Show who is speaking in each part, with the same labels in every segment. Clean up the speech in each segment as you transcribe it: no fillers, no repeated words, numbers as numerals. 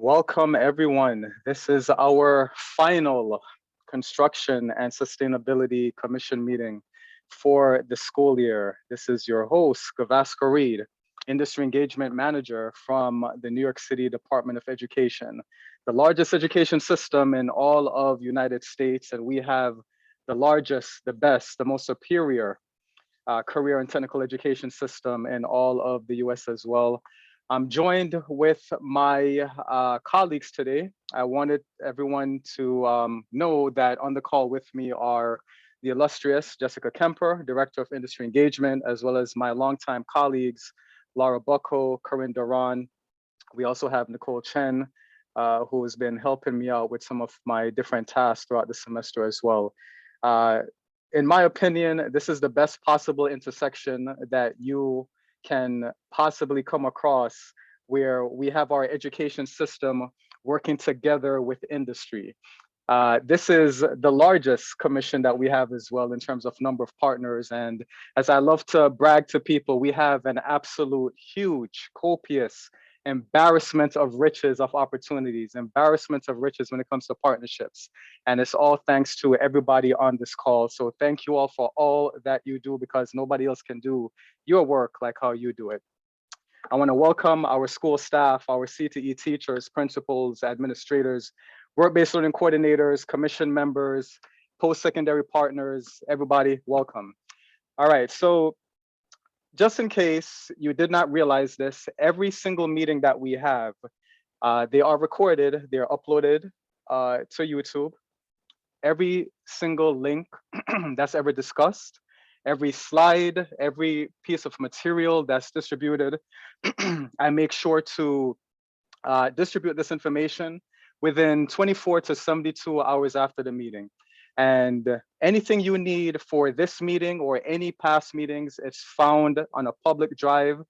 Speaker 1: Welcome, everyone. This is our final Construction and Sustainability Commission meeting for the school year. This is your host, Gavaskar Reid, Industry Engagement Manager from the New York City Department of Education, the largest education system in all of United States, and we have the largest, the best, the most superior career and technical education system in all of the US as well. I'm joined with my colleagues today. I wanted everyone to know that on the call with me are the illustrious Jessica Kemper, Director of Industry Engagement, as well as my longtime colleagues, Laura Bucco, Corinne Duran. We also have Nicole Chen, who has been helping me out with some of my different tasks throughout the semester as well. In my opinion, this is the best possible intersection that you can possibly come across, where we have our education system working together with industry. This is the largest commission that we have as well in terms of number of partners. And as I love to brag to people, we have an absolute huge, copious embarrassment of riches of opportunities, embarrassment of riches when it comes to partnerships. And it's all thanks to everybody on this call. So thank you all for all that you do, because nobody else can do your work like how you do it. I want to welcome our school staff, our CTE teachers, principals, administrators, work-based learning coordinators, commission members, post-secondary partners, everybody, welcome. All right, so just in case you did not realize this, every single meeting that we have, they are recorded, they're uploaded to YouTube. Every single link that's ever discussed, every slide, every piece of material that's distributed, I make sure to distribute this information within 24 to 72 hours after the meeting. And anything you need for this meeting or any past meetings, it's found on a public drive,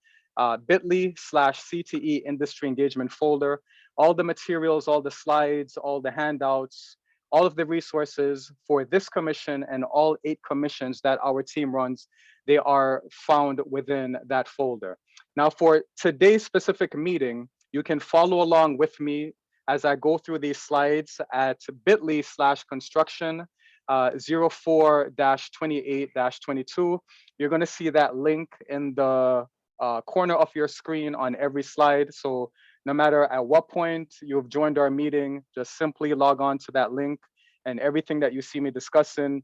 Speaker 1: bit.ly/CTE industry engagement folder. All the materials, all the slides, all the handouts, all of the resources for this commission and all 8 commissions that our team runs, they are found within that folder. Now for today's specific meeting, you can follow along with me as I go through these slides at bit.ly/construction 04-28-22. You're going to see that link in the corner of your screen on every slide. So no matter at what point you've joined our meeting, just simply log on to that link, and everything that you see me discussing,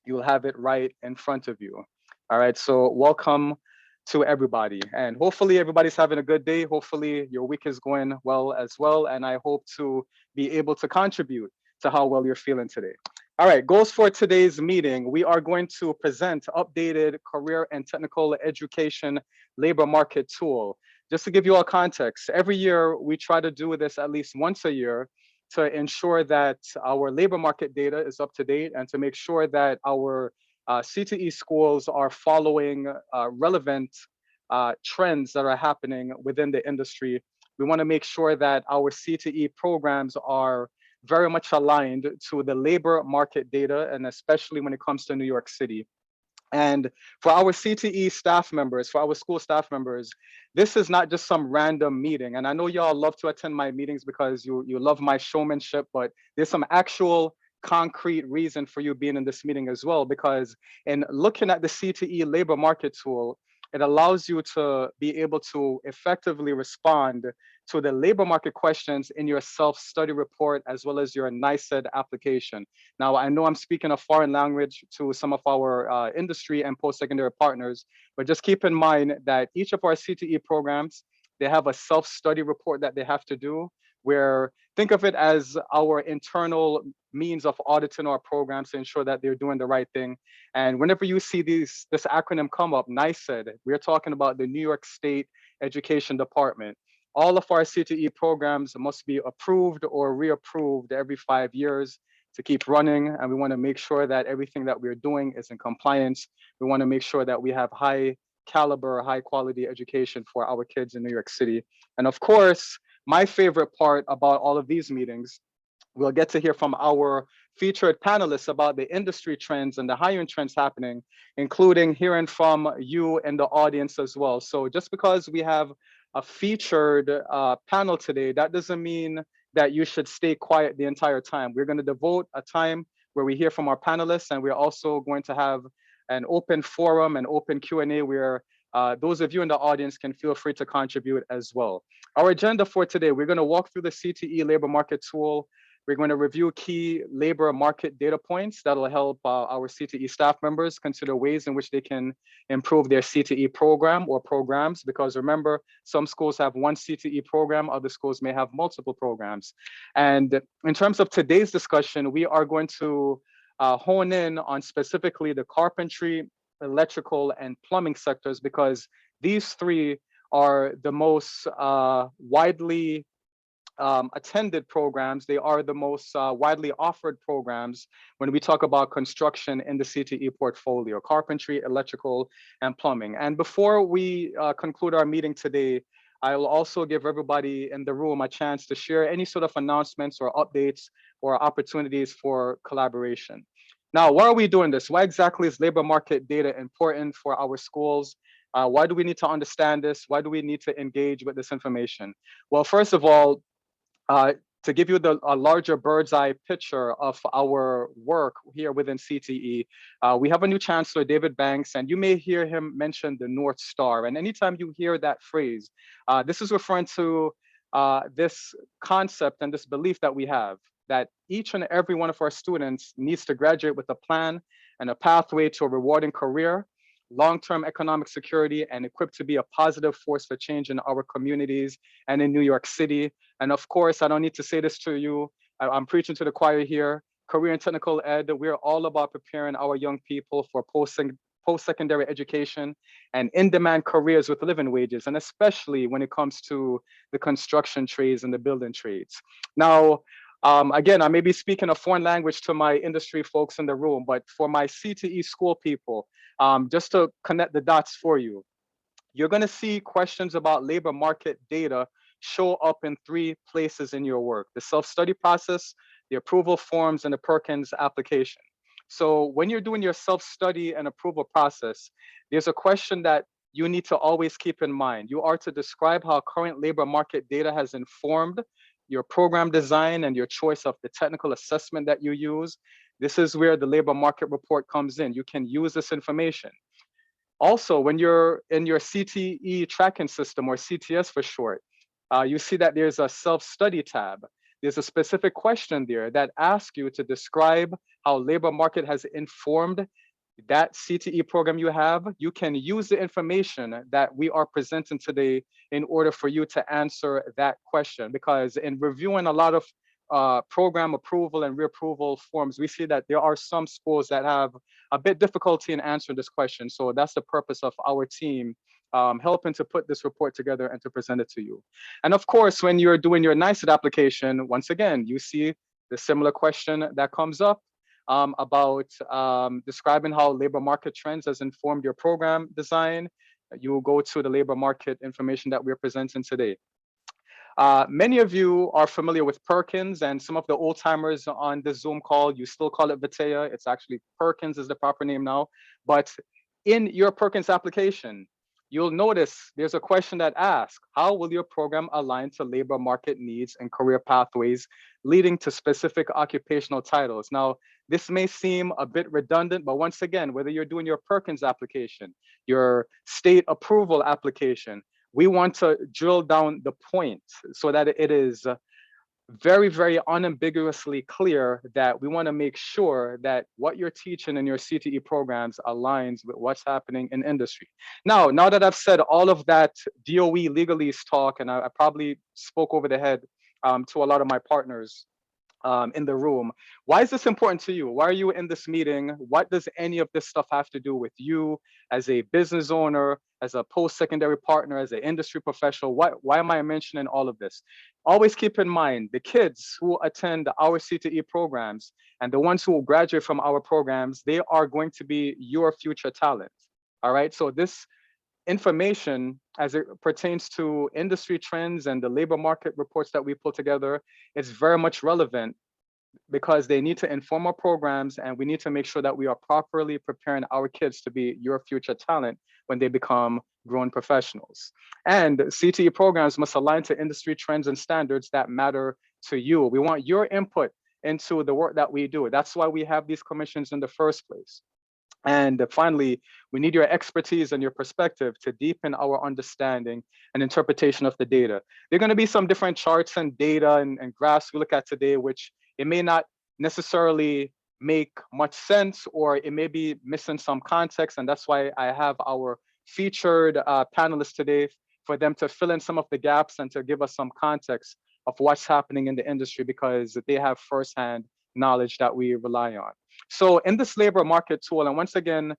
Speaker 1: you'll have it right in front of you. All right, so welcome to everybody, and hopefully everybody's having a good day. Hopefully your week is going well as well, and I hope to be able to contribute to how well you're feeling today. All right, goals for today's meeting. We are going to present updated career and technical education labor market tool. Just to give you all context, every year we try to do this at least once a year to ensure that our labor market data is up to date and to make sure that our CTE schools are following relevant trends that are happening within the industry. We want to make sure that our CTE programs are very much aligned to the labor market data, and especially when it comes to New York City. And for our CTE staff members, for our school staff members, this is not just some random meeting. And I know y'all love to attend my meetings because you love my showmanship, but there's some actual concrete reason for you being in this meeting as well, because in looking at the CTE labor market tool, it allows you to be able to effectively respond to the labor market questions in your self-study report, as well as your NYCED application. Now, I know I'm speaking a foreign language to some of our industry and post-secondary partners, but just keep in mind that each of our CTE programs, they have a self-study report that they have to do, where think of it as our internal means of auditing our programs to ensure that they're doing the right thing. And whenever you see this acronym come up, NYCED, we're talking about the New York State Education Department. All of our CTE programs must be approved or reapproved every 5 years to keep running. And we want to make sure that everything that we're doing is in compliance. We want to make sure that we have high caliber, high quality education for our kids in New York City. And of course, my favorite part about all of these meetings, we'll get to hear from our featured panelists about the industry trends and the hiring trends happening, including hearing from you in the audience as well. So just because we have a featured panel today, that doesn't mean that you should stay quiet the entire time. We're going to devote a time where we hear from our panelists, and we're also going to have an open forum and open Q&A where those of you in the audience can feel free to contribute as well. Our agenda for today, we're going to walk through the CTE labor market tool. We're going to review key labor market data points that'll help our CTE staff members consider ways in which they can improve their CTE program or programs, because remember, some schools have one CTE program, other schools may have multiple programs. And in terms of today's discussion, we are going to hone in on specifically the carpentry, electrical, and plumbing sectors, because these three are the most widely attended programs. They are the most widely offered programs when we talk about construction in the CTE portfolio: carpentry, electrical, and plumbing. And before we conclude our meeting today, I will also give everybody in the room a chance to share any sort of announcements or updates or opportunities for collaboration. Now, why are we doing this? Why exactly is labor market data important for our schools? Why do we need to understand this? Why do we need to engage with this information? Well, first of all, to give you a larger bird's eye picture of our work here within CTE, we have a new chancellor, David Banks, and you may hear him mention the North Star. And anytime you hear that phrase, this is referring to this concept and this belief that we have, that each and every one of our students needs to graduate with a plan and a pathway to a rewarding career, long-term economic security, and equipped to be a positive force for change in our communities and in New York City. And of course, I don't need to say this to you, I'm preaching to the choir here. Career and technical ed, we're all about preparing our young people for post-secondary education and in-demand careers with living wages, and especially when it comes to the construction trades and the building trades. Now, again, I may be speaking a foreign language to my industry folks in the room, but for my CTE school people, just to connect the dots for you, you're going to see questions about labor market data show up in three places in your work: the self-study process, the approval forms, and the Perkins application. So when you're doing your self-study and approval process, there's a question that you need to always keep in mind. You are to describe how current labor market data has informed your program design and your choice of the technical assessment that you use. This is where the labor market report comes in. You can use this information. Also, when you're in your CTE tracking system, or CTS for short, you see that there's a self-study tab. There's a specific question there that asks you to describe how labor market has informed that CTE program you have. You can use the information that we are presenting today in order for you to answer that question, because in reviewing a lot of program approval and reapproval forms, we see that there are some schools that have a bit difficulty in answering this question. So that's the purpose of our team helping to put this report together and to present it to you. And of course, when you're doing your NYCDOE application, once again, you see the similar question that comes up about describing how labor market trends has informed your program design. You will go to the labor market information that we're presenting today. Many of you are familiar with Perkins, and some of the old timers on this Zoom call, you still call it Batea. It's actually Perkins is the proper name now. But in your Perkins application, you'll notice there's a question that asks, how will your program align to labor market needs and career pathways leading to specific occupational titles? Now, this may seem a bit redundant, but once again, whether you're doing your Perkins application, your state approval application, we want to drill down the point so that it is very, very unambiguously clear that we want to make sure that what you're teaching in your CTE programs aligns with what's happening in industry. Now that I've said all of that DOE legalese talk, and I probably spoke over the head to a lot of my partners in the room, why is this important to you? Why are you in this meeting? What does any of this stuff have to do with you as a business owner, as a post-secondary partner, as an industry professional? Why am I mentioning all of this? Always keep in mind, the kids who attend our CTE programs and the ones who will graduate from our programs, they are going to be your future talent. All right, so this information as it pertains to industry trends and the labor market reports that we put together is very much relevant because they need to inform our programs, and we need to make sure that we are properly preparing our kids to be your future talent when they become grown professionals. And CTE programs must align to industry trends and standards that matter to you. We want your input into the work that we do. That's why we have these commissions in the first place. And finally, we need your expertise and your perspective to deepen our understanding and interpretation of the data. There are going to be some different charts and data and graphs we look at today, which it may not necessarily make much sense, or it may be missing some context. And that's why I have our featured panelists today for them to fill in some of the gaps and to give us some context of what's happening in the industry, because they have firsthand knowledge that we rely on. So in this labor market tool, and once again,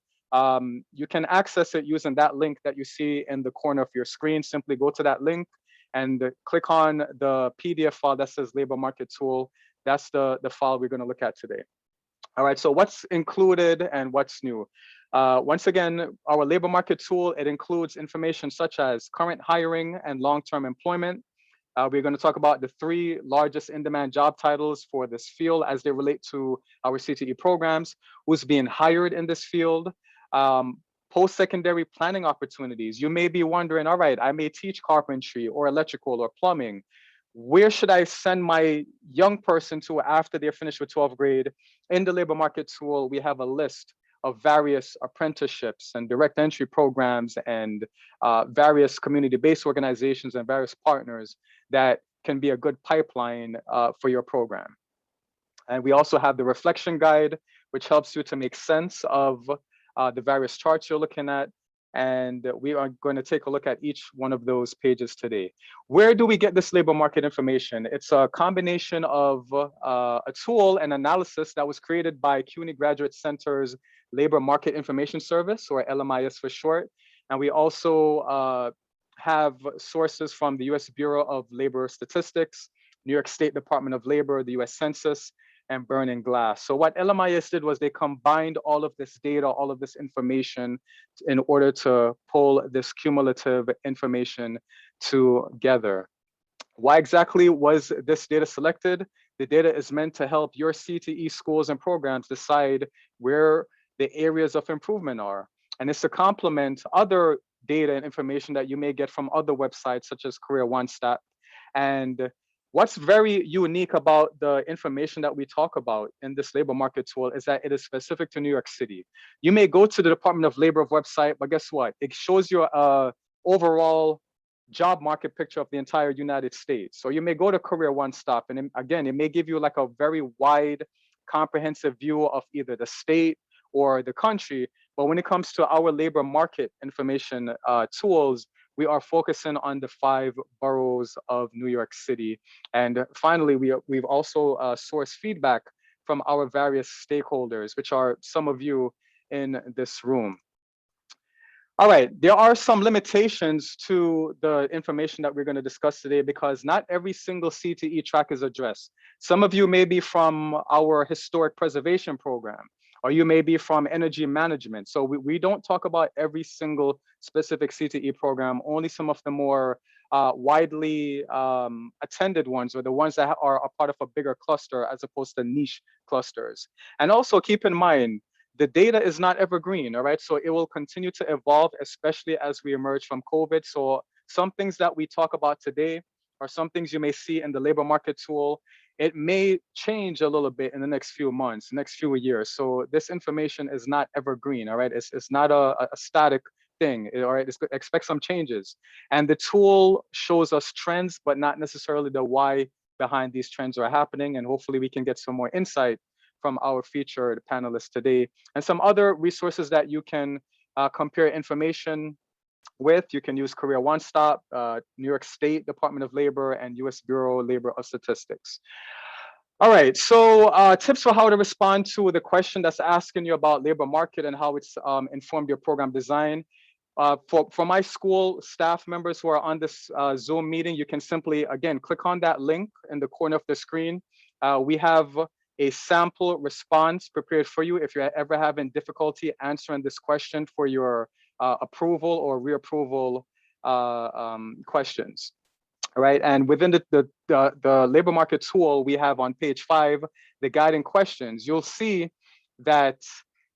Speaker 1: you can access it using that link that you see in the corner of your screen. Simply go to that link and click on the PDF file that says labor market tool. That's the file we're going to look at today. All right, so what's included and what's new? Once again, our labor market tool, it includes information such as current hiring and long-term employment. We're going to talk about the 3 largest in-demand job titles for this field as they relate to our CTE programs, who's being hired in this field, post-secondary planning opportunities. You may be wondering, all right, I may teach carpentry or electrical or plumbing. Where should I send my young person to after they're finished with 12th grade? In the labor market tool, we have a list of various apprenticeships and direct entry programs and various community-based organizations and various partners that can be a good pipeline for your program. And we also have the reflection guide, which helps you to make sense of the various charts you're looking at. And we are going to take a look at each one of those pages today. Where do we get this labor market information? It's a combination of a tool and analysis that was created by CUNY Graduate Center's Labor Market Information Service, or LMIS for short. And we also have sources from the US Bureau of Labor Statistics, New York State Department of Labor, the US Census, and Burning Glass. So what LMIS did was they combined all of this data, all of this information in order to pull this cumulative information together. Why exactly was this data selected? The data is meant to help your CTE schools and programs decide where the areas of improvement are. And it's to complement other data and information that you may get from other websites such as Career One Stat. And what's very unique about the information that we talk about in this labor market tool is that it is specific to New York City. You may go to the Department of Labor website, but guess what? It shows you an overall job market picture of the entire United States. So you may go to Career One Stop, and again, it may give you like a very wide, comprehensive view of either the state or the country. But when it comes to our labor market information tools, we are focusing on the 5 boroughs of New York City. And finally, we've also sourced feedback from our various stakeholders, which are some of you in this room. All right, there are some limitations to the information that we're going to discuss today because not every single CTE track is addressed. Some of you may be from our historic preservation program, or you may be from energy management. So we don't talk about every single specific CTE program, only some of the more widely attended ones, or the ones that are a part of a bigger cluster as opposed to niche clusters. And also keep in mind, the data is not evergreen, all right? So it will continue to evolve, especially as we emerge from COVID. So some things that we talk about today are some things you may see in the labor market tool. It may change a little bit in the next few months, next few years. So this information is not evergreen, all right? It's not a static thing, all right? Expect some changes. And the tool shows us trends, but not necessarily the why behind these trends are happening. And hopefully we can get some more insight from our featured panelists today, and some other resources that you can compare information with. You can use Career One Stop, New York State Department of Labor, and US Bureau of Labor Statistics. All right, so tips for how to respond to the question that's asking you about labor market and how it's informed your program design. For my school staff members who are on this Zoom meeting, you can simply, again, click on that link in the corner of the screen. We have a sample response prepared for you if you're ever having difficulty answering this question for your approval or reapproval questions. All right, and within the labor market tool we have on page 5, the guiding questions, you'll see that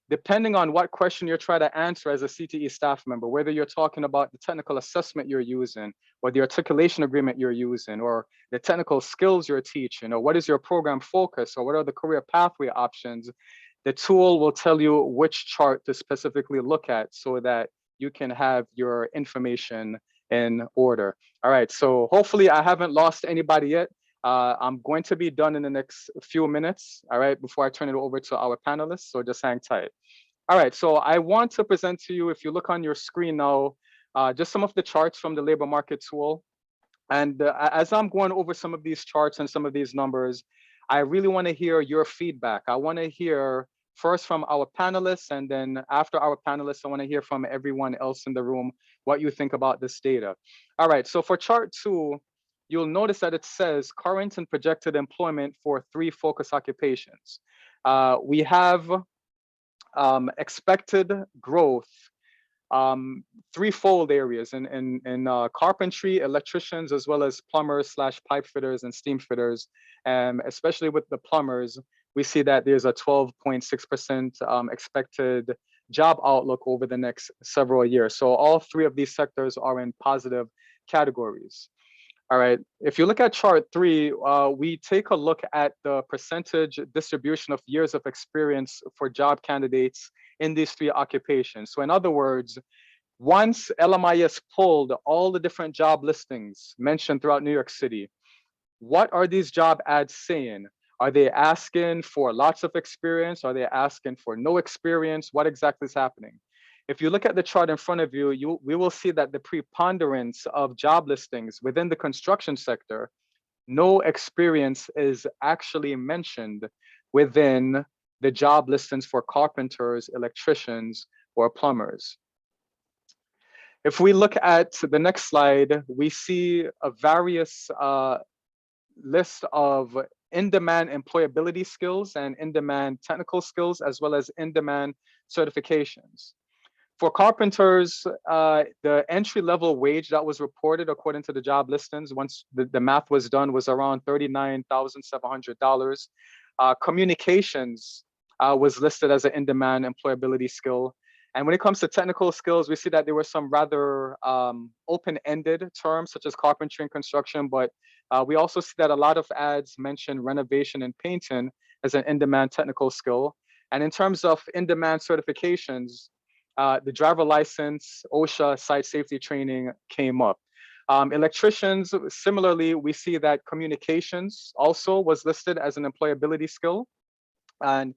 Speaker 1: depending on what question you're trying to answer as a CTE staff member, whether you're talking about the technical assessment you're using, or the articulation agreement you're using, or the technical skills you're teaching, or what is your program focus, or what are the career pathway options, the tool will tell you which chart to specifically look at so that you can have your information in order. All right, so hopefully I haven't lost anybody yet. I'm going to be done in the next few minutes, all right, before I turn it over to our panelists, so just hang tight. All right, so I want to present to you, if you look on your screen now, just some of the charts from the labor market tool. And as I'm going over some of these charts and some of these numbers, I really want to hear your feedback. I want to hear first from our panelists, and then after our panelists, I want to hear from everyone else in the room what you think about this data. All right, so for chart 2, you'll notice that it says current and projected employment for 3 focus occupations. We have expected growth, threefold areas in carpentry, electricians, as well as plumbers / pipe fitters and steam fitters. Especially with the plumbers, we see that there's a 12.6% expected job outlook over the next several years. So all 3 of these sectors are in positive categories. All right, if you look at chart 3, we take a look at the percentage distribution of years of experience for job candidates in these 3 occupations. So in other words, once LMIS pulled all the different job listings mentioned throughout New York City, what are these job ads saying? Are they asking for lots of experience? Are they asking for no experience? What exactly is happening? If you look at the chart in front of you, we will see that the preponderance of job listings within the construction sector, no experience is actually mentioned within the job listings for carpenters, electricians, or plumbers. If we look at the next slide, we see a various list of in-demand employability skills and in-demand technical skills, as well as in-demand certifications. For carpenters, the entry-level wage that was reported according to the job listings, once the math was done, was around $39,700. Communications was listed as an in-demand employability skill. And when it comes to technical skills, we see that there were some rather open-ended terms, such as carpentry and construction, but we also see that a lot of ads mention renovation and painting as an in-demand technical skill. And in terms of in-demand certifications, the driver license, OSHA, site safety training came up. Electricians, similarly, we see that communications also was listed as an employability skill. And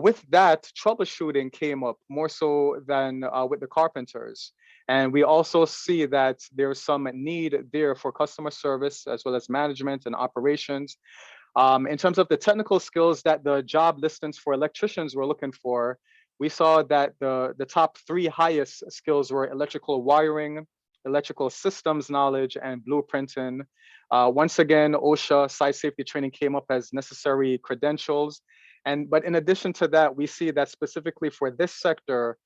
Speaker 1: with that, troubleshooting came up more so than with the carpenters. And we also see that there's some need there for customer service, as well as management and operations. In terms of the technical skills that the job listings for electricians were looking for, we saw that the top 3 highest skills were electrical wiring, electrical systems knowledge, and blueprinting. Once again, OSHA site safety training came up as necessary credentials. But in addition to that, we see that specifically for this sector,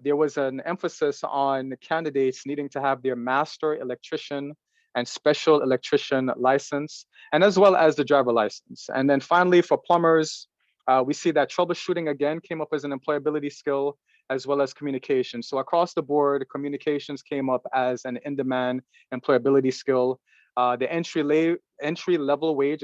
Speaker 1: there was an emphasis on candidates needing to have their master electrician and special electrician license, and as well as the driver license. And then finally, for plumbers, we see that troubleshooting again came up as an employability skill, as well as communication. So across the board, communications came up as an in-demand employability skill. The entry level wage,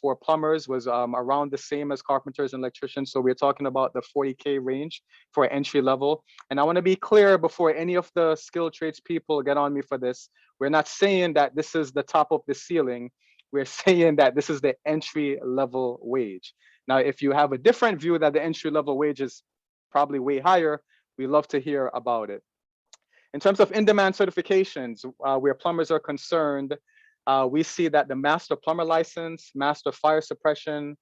Speaker 1: for plumbers was around the same as carpenters and electricians. So we're talking about the 40K range for entry level. And I want to be clear before any of the skilled trades people get on me for this. We're not saying that this is the top of the ceiling. We're saying that this is the entry level wage. Now, if you have a different view that the entry level wage is probably way higher, we love to hear about it. In terms of in-demand certifications, where plumbers are concerned, we see that the master plumber license, master fire suppression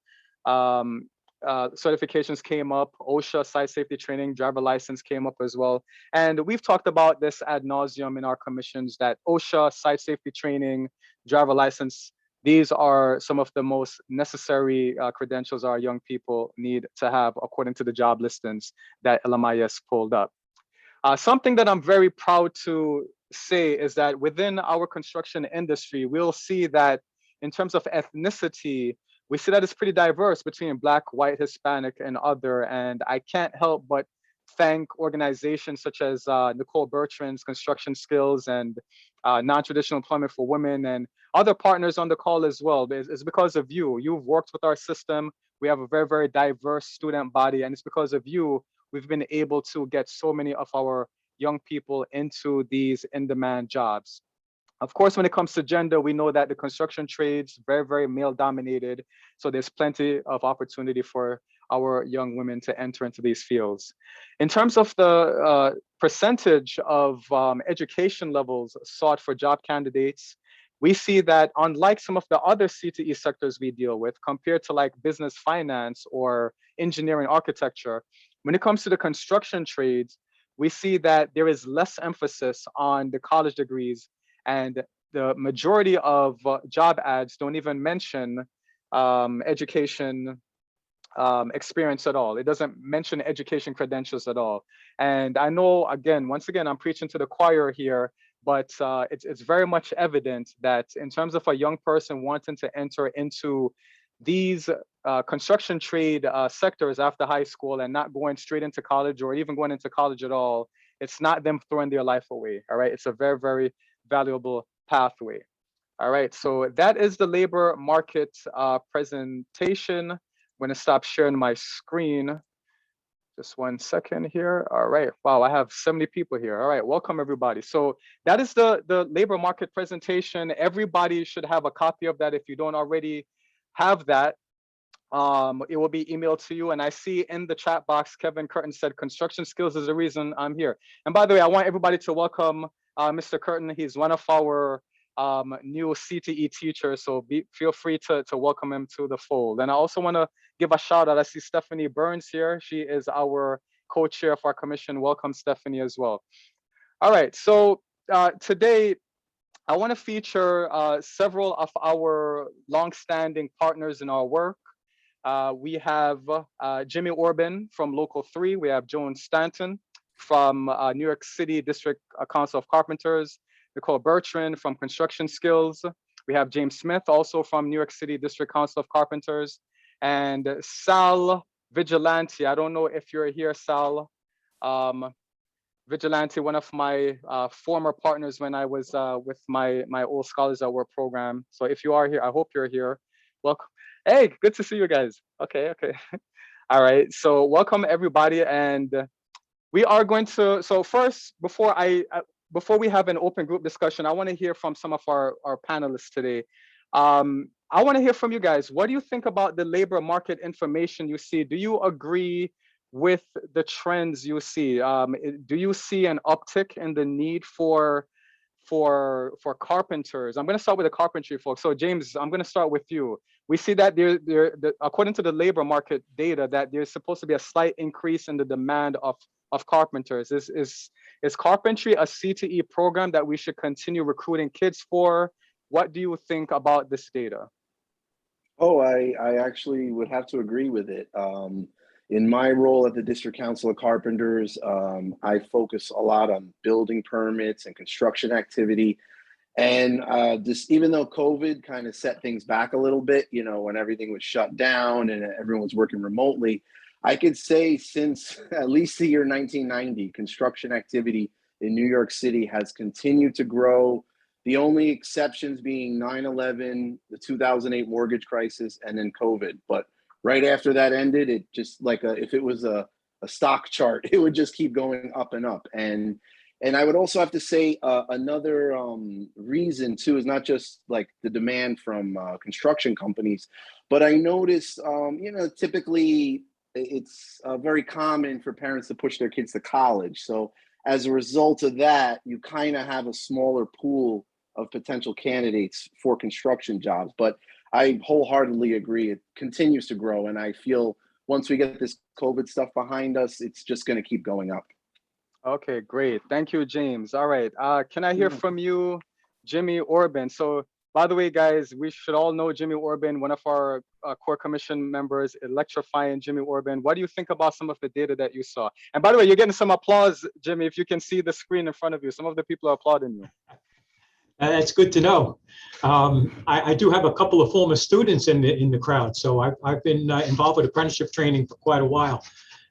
Speaker 1: certifications came up, OSHA site safety training, driver license came up as well. And we've talked about this ad nauseum in our commissions, that OSHA site safety training, driver license, these are some of the most necessary credentials our young people need to have according to the job listings that LMIS pulled up. Something that I'm very proud to say is that within our construction industry, we'll see that in terms of ethnicity, we see that it's pretty diverse between Black, white, Hispanic, and other. And I can't help but thank organizations such as Nicole Bertrand's Construction Skills and Non-Traditional Employment for Women and other partners on the call as well. It's because of you. You've worked with our system. We have a very, very diverse student body, and it's because of you we've been able to get so many of our young people into these in-demand jobs. Of course, when it comes to gender, we know that the construction trades very, very male dominated. So there's plenty of opportunity for our young women to enter into these fields. In terms of the percentage of education levels sought for job candidates, we see that unlike some of the other CTE sectors we deal with, compared to like business finance or engineering architecture, when it comes to the construction trades, we see that there is less emphasis on the college degrees, and the majority of job ads don't even mention education experience at all. It doesn't mention education credentials at all. And I know, again, once again, I'm preaching to the choir here, but it's very much evident that in terms of a young person wanting to enter into these construction trade sectors after high school and not going straight into college or even going into college at all, it's not them throwing their life away, all right? It's a very, very valuable pathway. All right, so that is the labor market presentation. I'm gonna stop sharing my screen. Just 1 second here. All right, wow, I have 70 people here. All right, welcome everybody. So that is the labor market presentation. Everybody should have a copy of that if you don't already have that. It will be emailed to you. And I see in the chat box, Kevin Curtin said, construction skills is the reason I'm here. And by the way, I want everybody to welcome Mr. Curtin. He's one of our new CTE teachers, so feel free to welcome him to the fold. And I also want to give a shout out. I see Stephanie Burns here. She is our co-chair of our commission. Welcome, Stephanie, as well. All right, so today, I want to feature several of our long-standing partners in our work. We have Jimmy Orban from Local 3. We have Joan Stanton from New York City District Council of Carpenters. Nicole Bertrand from Construction Skills. We have James Smith, also from New York City District Council of Carpenters. And Sal Vigilante. I don't know if you're here, Sal. Vigilante, one of my former partners when I was with my old Scholars at Work program. So if you are here, I hope you're here. Welcome. Hey, good to see you guys. Okay. All right, so welcome everybody. And we are going to, so first, before we have an open group discussion, I want to hear from some of our panelists today. I want to hear from you guys. What do you think about the labor market information you see? Do you agree with the trends you see? Do you see an uptick in the need for carpenters? I'm going to start with the carpentry folks. So James, I'm going to start with you. We see that according to the labor market data, that there's supposed to be a slight increase in the demand of carpenters. Is carpentry a CTE program that we should continue recruiting kids for? What do you think about this data?
Speaker 2: Oh, I actually would have to agree with it. In my role at the District Council of Carpenters, I focus a lot on building permits and construction activity. And even though COVID kind of set things back a little bit, you know, when everything was shut down and everyone was working remotely, I could say since at least the year 1990, construction activity in New York City has continued to grow. The only exceptions being 9/11, the 2008 mortgage crisis, and then COVID. But right after that ended, it just like if it was a stock chart, it would just keep going up and up. And I would also have to say another reason too is not just like the demand from construction companies, but I noticed, you know, typically it's very common for parents to push their kids to college. So as a result of that, you kind of have a smaller pool of potential candidates for construction jobs. But I wholeheartedly agree. It continues to grow. And I feel once we get this COVID stuff behind us, it's just going to keep going up.
Speaker 1: Okay, great. Thank you, James. All right. Can I hear from you, Jimmy Orban? So By the way, guys, we should all know Jimmy Orban, one of our core commission members, electrifying Jimmy Orban. What do you think about some of the data that you saw? And by the way, you're getting some applause, Jimmy, if you can see the screen in front of you. Some of the people are applauding you.
Speaker 3: That's good to know. I do have a couple of former students in the crowd, so I've been involved with apprenticeship training for quite a while.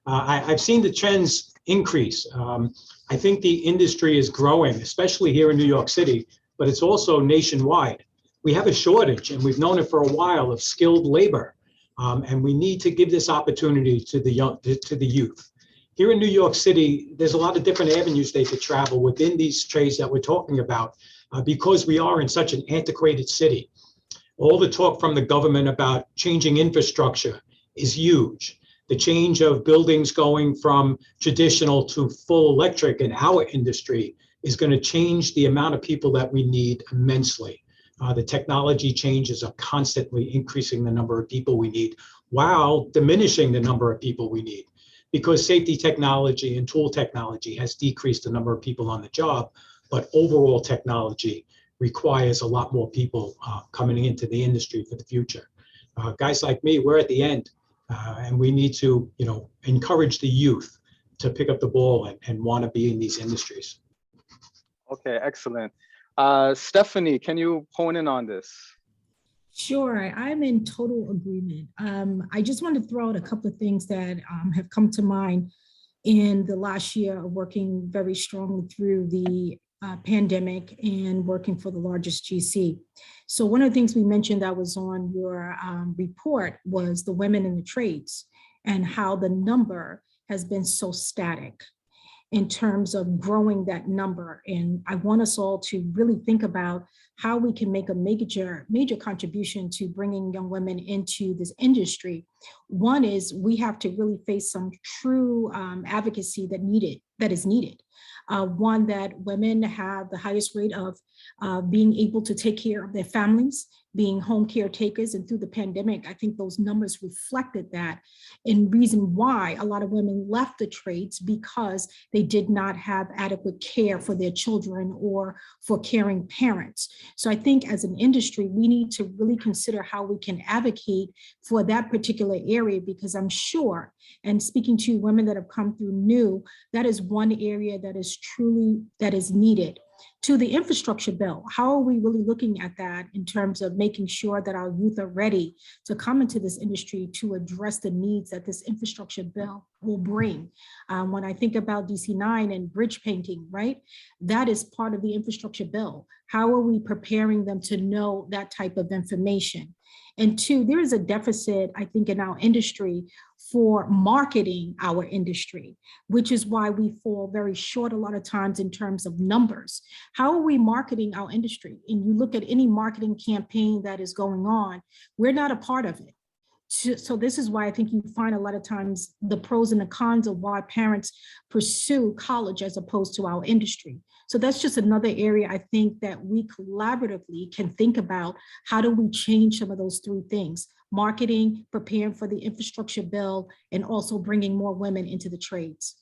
Speaker 3: I've seen the trends increase. I think the industry is growing, especially here in New York City, but it's also nationwide. We have a shortage, and we've known it for a while, of skilled labor, and we need to give this opportunity to the youth. Here in New York City, there's a lot of different avenues they could travel within these trades that we're talking about, because we are in such an antiquated city. All the talk from the government about changing infrastructure is huge. The change of buildings going from traditional to full electric in our industry is going to change the amount of people that we need immensely. The technology changes are constantly increasing the number of people we need while diminishing the number of people we need, because safety technology and tool technology has decreased the number of people on the job, but overall technology requires a lot more people coming into the industry for the future. Guys like me, we're at the end, and we need to, encourage the youth to pick up the ball and want to be in these industries.
Speaker 1: Okay, excellent. Stephanie, can you hone in on this?
Speaker 4: Sure, I'm in total agreement. I just want to throw out a couple of things that have come to mind in the last year of working very strongly through the pandemic and working for the largest GC. So one of the things we mentioned that was on your report was the women in the trades and how the number has been so static in terms of growing that number. And I want us all to really think about how we can make a major contribution to bringing young women into this industry. One is we have to really face some true advocacy that is needed. One, that women have the highest rate of being able to take care of their families, being home caretakers, and through the pandemic, I think those numbers reflected that, and reason why a lot of women left the trades because they did not have adequate care for their children or for caring parents. So I think as an industry, we need to really consider how we can advocate for that particular area, because I'm sure, and speaking to women that have come through new, that is one area that is needed. To the infrastructure bill, how are we really looking at that in terms of making sure that our youth are ready to come into this industry to address the needs that this infrastructure bill will bring? When I think about DC9 and bridge painting, right, that is part of the infrastructure bill. How are we preparing them to know that type of information? And two, there is a deficit, I think, in our industry for marketing our industry, which is why we fall very short a lot of times in terms of numbers. How are we marketing our industry? And you look at any marketing campaign that is going on, we're not a part of it. So this is why I think you find a lot of times the pros and the cons of why parents pursue college as opposed to our industry. So that's just another area I think that we collaboratively can think about. How do we change some of those three things? Marketing, preparing for the infrastructure bill, and also bringing more women into the trades.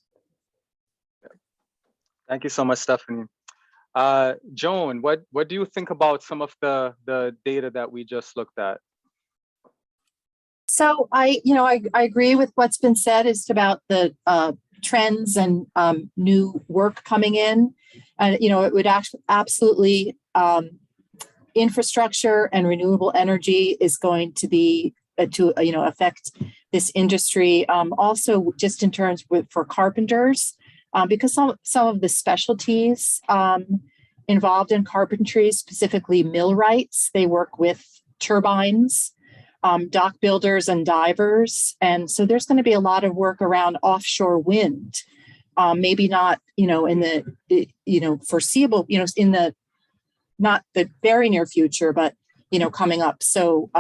Speaker 1: Thank you so much, Stephanie. Joan, what do you think about some of the data that we just looked at?
Speaker 5: So I agree with what's been said is about the trends and new work coming in. It would absolutely, infrastructure and renewable energy is going to be to affect this industry. Also, just in terms for carpenters, because some of the specialties involved in carpentry, specifically millwrights, they work with turbines, dock builders and divers. And so there's going to be a lot of work around offshore wind, maybe not, in the, foreseeable, in the, not the very near future, but, coming up. So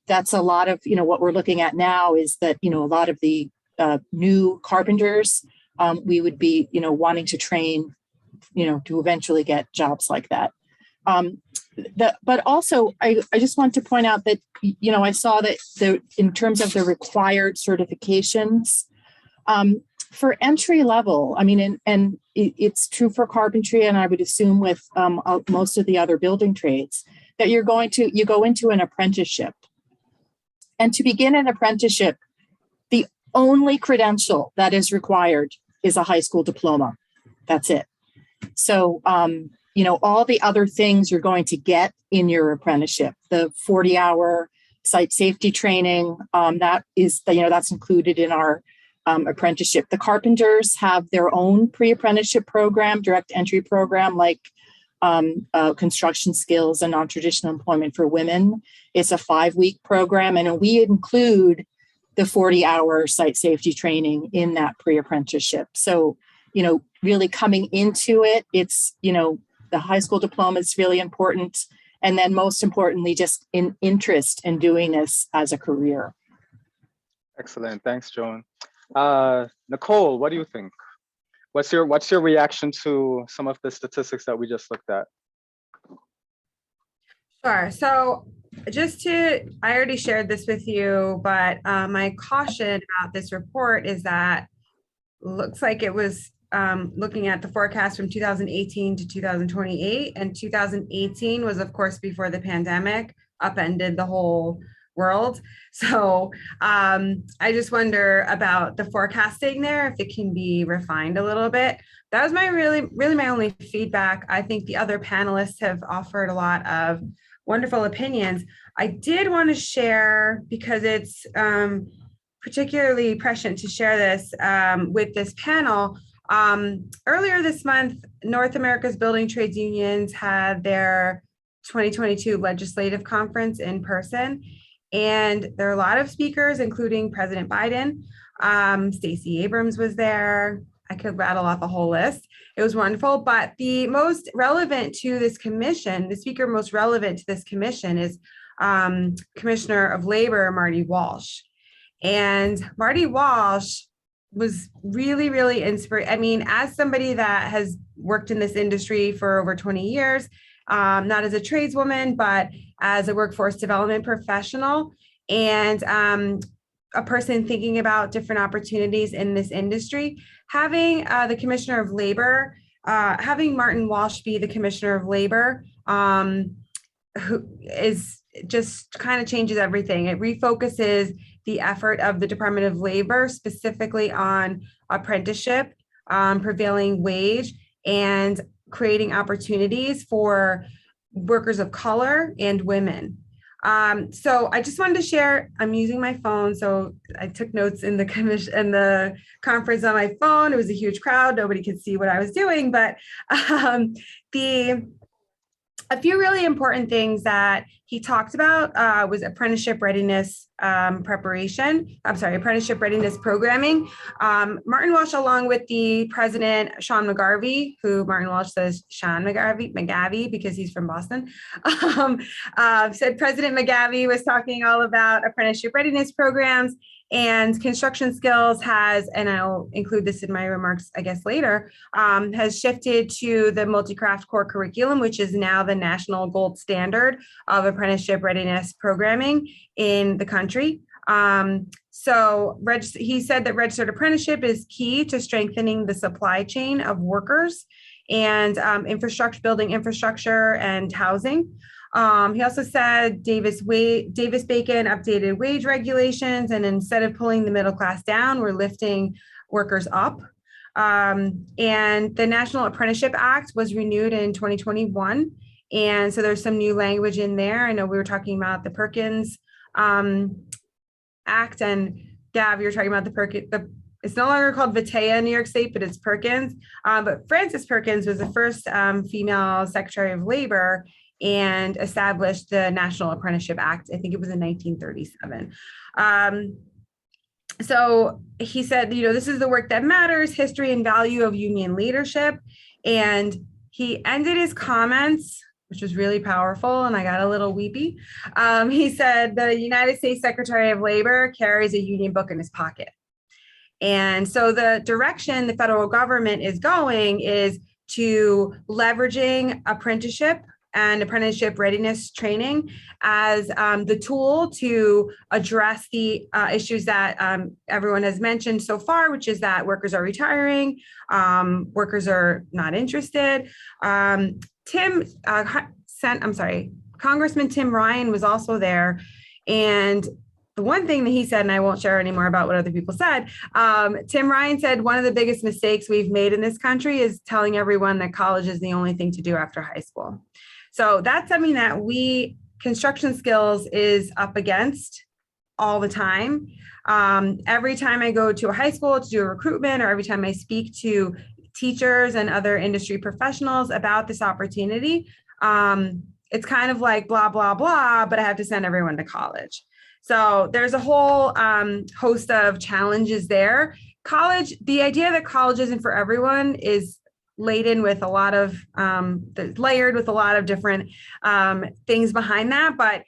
Speaker 5: that's a lot of, what we're looking at now is that, a lot of the new carpenters, we would be, wanting to train, to eventually get jobs like that. But also, I just want to point out that, I saw that in terms of the required certifications, for entry level, I mean, and it's true for carpentry, and I would assume with most of the other building trades, that you go into an apprenticeship. And to begin an apprenticeship, the only credential that is required is a high school diploma. That's it. So, all the other things you're going to get in your apprenticeship, the 40-hour site safety training, that's included in our apprenticeship. The carpenters have their own pre-apprenticeship program, direct entry program, like construction skills and non-traditional employment for women. It's a 5-week program, and we include the 40-hour site safety training in that pre-apprenticeship. So, really coming into it, it's, the high school diploma is really important. And then most importantly, just in interest in doing this as a career.
Speaker 1: Excellent. Thanks, Joan. Nicole, what do you think? What's your reaction to some of the statistics that we just looked at?
Speaker 6: Sure. So I already shared this with you, but my caution about this report is that looks like it was looking at the forecast from 2018 to 2028, and 2018 was, of course, before the pandemic upended the whole world. So I just wonder about the forecasting there, if it can be refined a little bit. That was my really my only feedback. I think the other panelists have offered a lot of wonderful opinions. I did want to share, because it's particularly prescient to share this with this panel. Earlier this month, North America's building trades unions had their 2022 legislative conference in person. And there are a lot of speakers, including President Biden. Stacey Abrams was there. I could rattle off a whole list. It was wonderful. But the most relevant to this commission, the speaker most relevant to this commission is Commissioner of Labor, Marty Walsh. And Marty Walsh was really, really inspiring. I mean, as somebody that has worked in this industry for over 20 years, not as a tradeswoman, but as a workforce development professional, and a person thinking about different opportunities in this industry, having the Commissioner of Labor, having Martin Walsh be the Commissioner of Labor, who is just kind of changes everything. It refocuses the effort of the Department of Labor specifically on apprenticeship, prevailing wage, and creating opportunities for workers of color and women. So I just wanted to share, I'm using my phone. So I took notes in the conference on my phone. It was a huge crowd. Nobody could see what I was doing, but a few really important things that he talked about was apprenticeship readiness apprenticeship readiness programming. Martin Walsh, along with the president, Sean McGarvey, who Martin Walsh says Sean McGavey because he's from Boston, said President McGavey was talking all about apprenticeship readiness programs. And construction skills has, and I'll include this in my remarks, I guess, later, has shifted to the multi-craft core curriculum, which is now the national gold standard of apprenticeship readiness programming in the country. So he said that registered apprenticeship is key to strengthening the supply chain of workers and building infrastructure and housing. He also said Davis-Bacon updated wage regulations, and instead of pulling the middle class down, we're lifting workers up. And the National Apprenticeship Act was renewed in 2021. And so there's some new language in there. I know we were talking about the Perkins Act, and Gav, you were talking about the Perkins, it's no longer called Vatea in New York State, but it's Perkins. But Frances Perkins was the first female Secretary of Labor and established the National Apprenticeship Act. I think it was in 1937. So he said, this is the work that matters, history and value of union leadership. And he ended his comments, which was really powerful, and I got a little weepy. He said the United States Secretary of Labor carries a union book in his pocket. And so the direction the federal government is going is to leveraging apprenticeship and apprenticeship readiness training as the tool to address the issues that everyone has mentioned so far, which is that workers are retiring, workers are not interested. Congressman Tim Ryan was also there. And the one thing that he said, and I won't share anymore about what other people said, Tim Ryan said one of the biggest mistakes we've made in this country is telling everyone that college is the only thing to do after high school. So that's something that construction skills is up against all the time. Every time I go to a high school to do a recruitment, or every time I speak to teachers and other industry professionals about this opportunity, it's kind of like blah, blah, blah, but I have to send everyone to college. So there's a whole host of challenges there. College, the idea that college isn't for everyone is laden with a lot of, layered with a lot of different things behind that. But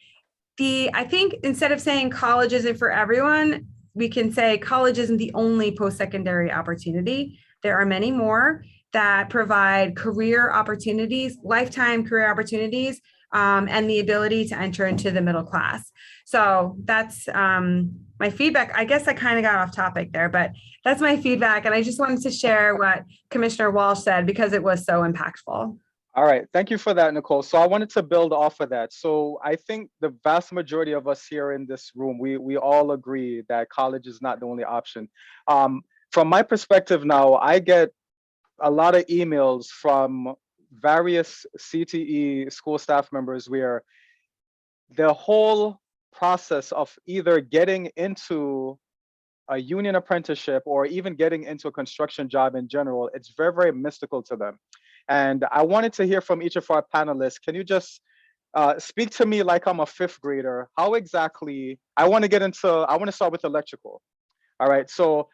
Speaker 6: I think instead of saying college isn't for everyone, we can say college isn't the only post-secondary opportunity. There are many more that provide career opportunities, lifetime career opportunities, and the ability to enter into the middle class. So that's my feedback. I guess I kind of got off topic there, but that's my feedback. And I just wanted to share what Commissioner Walsh said because it was so impactful.
Speaker 1: All right, thank you for that, Nicole. So I wanted to build off of that. So I think the vast majority of us here in this room, we all agree that college is not the only option. From my perspective now, I get a lot of emails from various CTE school staff members where the whole process of either getting into a union apprenticeship or even getting into a construction job in general, it's very, very mystical to them. And I wanted to hear from each of our panelists. Can you just speak to me like I'm a fifth grader? How exactly, I want to start with electrical. All right, so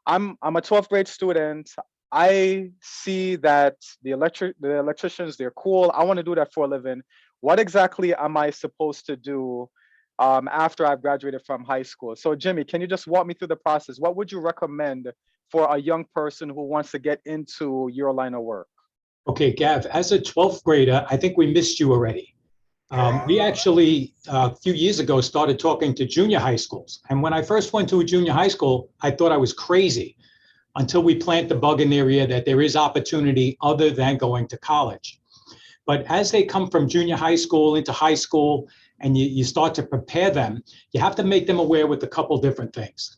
Speaker 1: I'm a 12th grade student. I see that the electricians, they're cool. I want to do that for a living. What exactly am I supposed to do after I've graduated from high school? So Jimmy, can you just walk me through the process? What would you recommend for a young person who wants to get into your line of work?
Speaker 3: Okay, Gav, as a 12th grader, I think we missed you already. We actually, a few years ago, started talking to junior high schools. And when I first went to a junior high school, I thought I was crazy until we plant the bug in their ear that there is opportunity other than going to college. But as they come from junior high school into high school and you start to prepare them, you have to make them aware with a couple different things.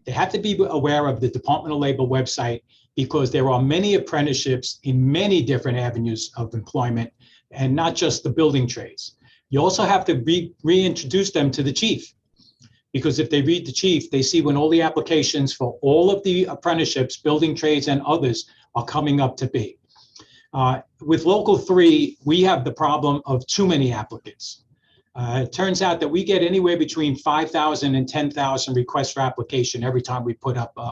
Speaker 3: They have to be aware of the Department of Labor website because there are many apprenticeships in many different avenues of employment and not just the building trades. You also have to reintroduce them to the chief, because if they read the chief, they see when all the applications for all of the apprenticeships, building trades and others are coming up to be. With Local 3, we have the problem of too many applicants. It turns out that we get anywhere between 5,000 and 10,000 requests for application every time we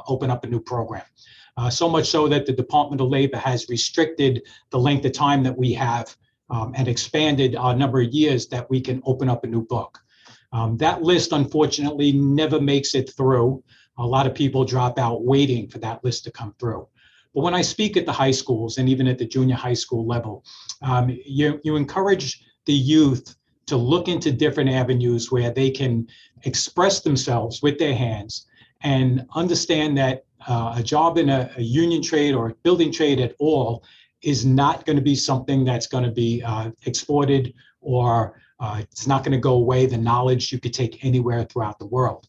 Speaker 3: open up a new program. So much so that the Department of Labor has restricted the length of time that we have and expanded our number of years that we can open up a new book. That list, unfortunately, never makes it through. A lot of people drop out waiting for that list to come through. But when I speak at the high schools and even at the junior high school level, you encourage the youth to look into different avenues where they can express themselves with their hands and understand that a job in a union trade or a building trade at all is not going to be something that's going to be exported or it's not going to go away. The knowledge you could take anywhere throughout the world.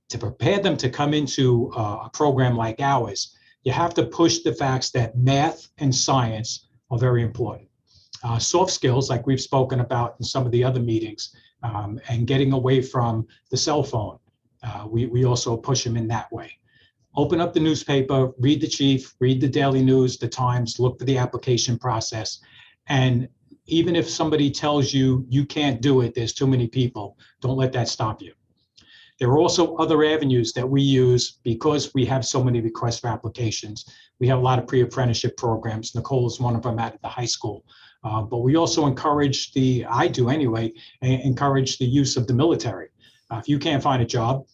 Speaker 3: To prepare them to come into a program like ours, you have to push the facts that math and science are very important. Soft skills, like we've spoken about in some of the other meetings, and getting away from the cell phone, we also push them in that way. Open up the newspaper, read the chief, read the daily news, the Times, look for the application process. And even if somebody tells you you can't do it, there's too many people, don't let that stop you. There are also other avenues that we use because we have so many requests for applications. We have a lot of pre-apprenticeship programs. Nicole is one of them at the high school. But we also encourage I do anyway, encourage the use of the military. If you can't find a job,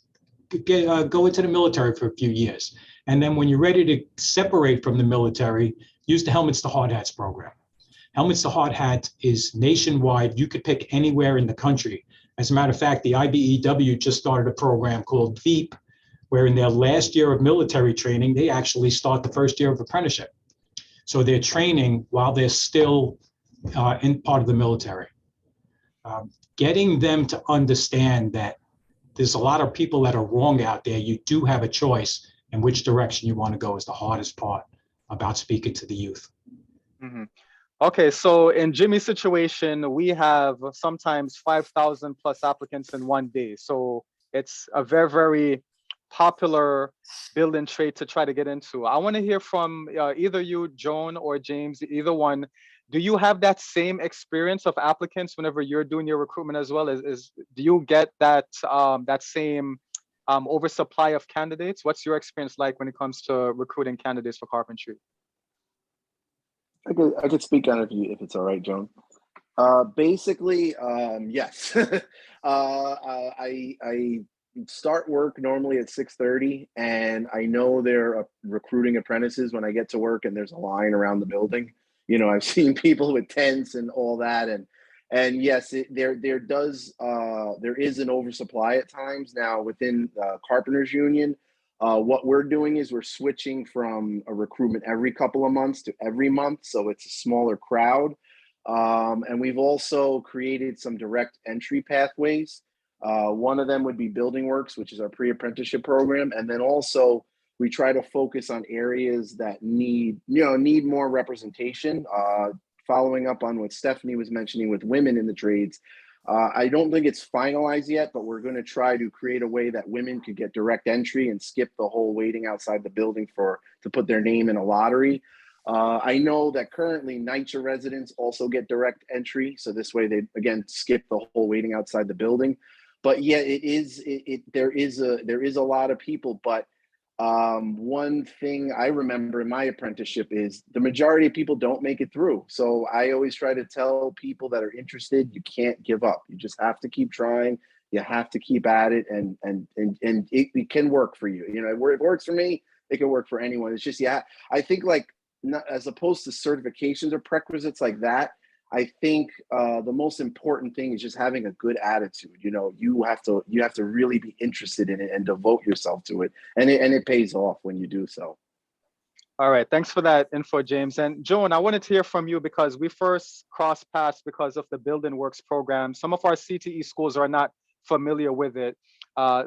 Speaker 3: go into the military for a few years. And then when you're ready to separate from the military, use the Helmets to Hard Hats program. Helmets to Hard Hat is nationwide. You could pick anywhere in the country. As a matter of fact, the IBEW just started a program called VEAP, where in their last year of military training, they actually start the first year of apprenticeship. So they're training while they're still in part of the military. getting them to understand that there's a lot of people that are wrong out there. You do have a choice in which direction you want to go is the hardest part about speaking to the youth.
Speaker 1: Mhm. Okay, so in Jimmy's situation, we have sometimes 5,000 plus applicants in one day. So it's a very, very popular building trade to try to get into. I want to hear from either you, Joan or James, either one. Do you have that same experience of applicants whenever you're doing your recruitment as well? Do you get that that same oversupply of candidates? What's your experience like when it comes to recruiting candidates for carpentry?
Speaker 2: I could speak on it if it's all right, Joan. Basically, yes. I start work normally at 6:30, and I know they're recruiting apprentices when I get to work, and there's a line around the building. You know, I've seen people with tents and all that, and yes, there is an oversupply at times now within Carpenters Union. What we're doing is we're switching from a recruitment every couple of months to every month, so it's a smaller crowd. And we've also created some direct entry pathways. One of them would be Building Works, which is our pre-apprenticeship program. And then also we try to focus on areas that need more representation. Following up on what Stephanie was mentioning with women in the trades, I don't think it's finalized yet, but we're going to try to create a way that women could get direct entry and skip the whole waiting outside the building to put their name in a lottery. I know that currently NYCHA residents also get direct entry, so this way they again skip the whole waiting outside the building. But yeah, there is a lot of people. But one thing I remember in my apprenticeship is the majority of people don't make it through. So I always try to tell people that are interested, you can't give up. You just have to keep trying. You have to keep at it, and it can work for you. You know, it works for me. It can work for anyone. It's just, yeah, I think like, not, as opposed to certifications or prerequisites like that, I think the most important thing is just having a good attitude. You know, you have to really be interested in it and devote yourself to it, and it pays off when you do so.
Speaker 1: All right, thanks for that info, James. And Joan, I wanted to hear from you because we first crossed paths because of the Building Works program. Some of our CTE schools are not familiar with it.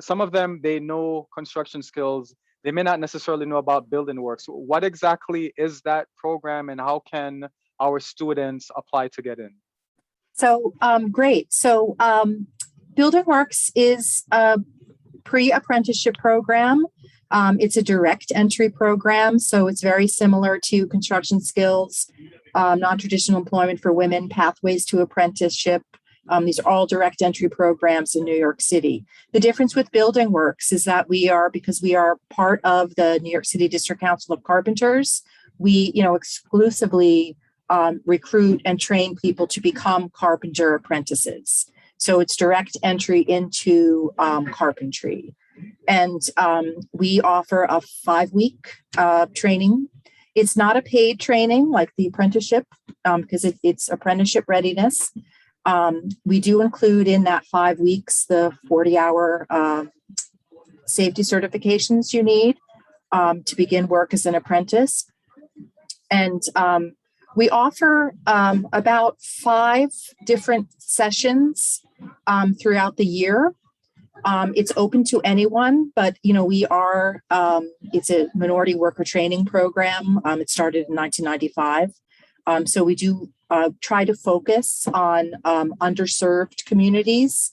Speaker 1: Some of them, they know construction skills. They may not necessarily know about Building Works. What exactly is that program, and how can our students apply to get in?
Speaker 5: So great. So Building Works is a pre-apprenticeship program. It's a direct entry program, so it's very similar to construction skills, non-traditional employment for women, pathways to apprenticeship. These are all direct entry programs in New York City. The difference with Building Works is that because we are part of the New York City District Council of Carpenters, we, exclusively recruit and train people to become carpenter apprentices. So it's direct entry into carpentry. And we offer a 5-week training. It's not a paid training like the apprenticeship because it's apprenticeship readiness. We do include in that 5 weeks the 40-hour safety certifications you need to begin work as an apprentice. And we offer about 5 different sessions throughout the year. It's open to anyone, but we are, it's a minority worker training program. It started in 1995. So we do try to focus on underserved communities.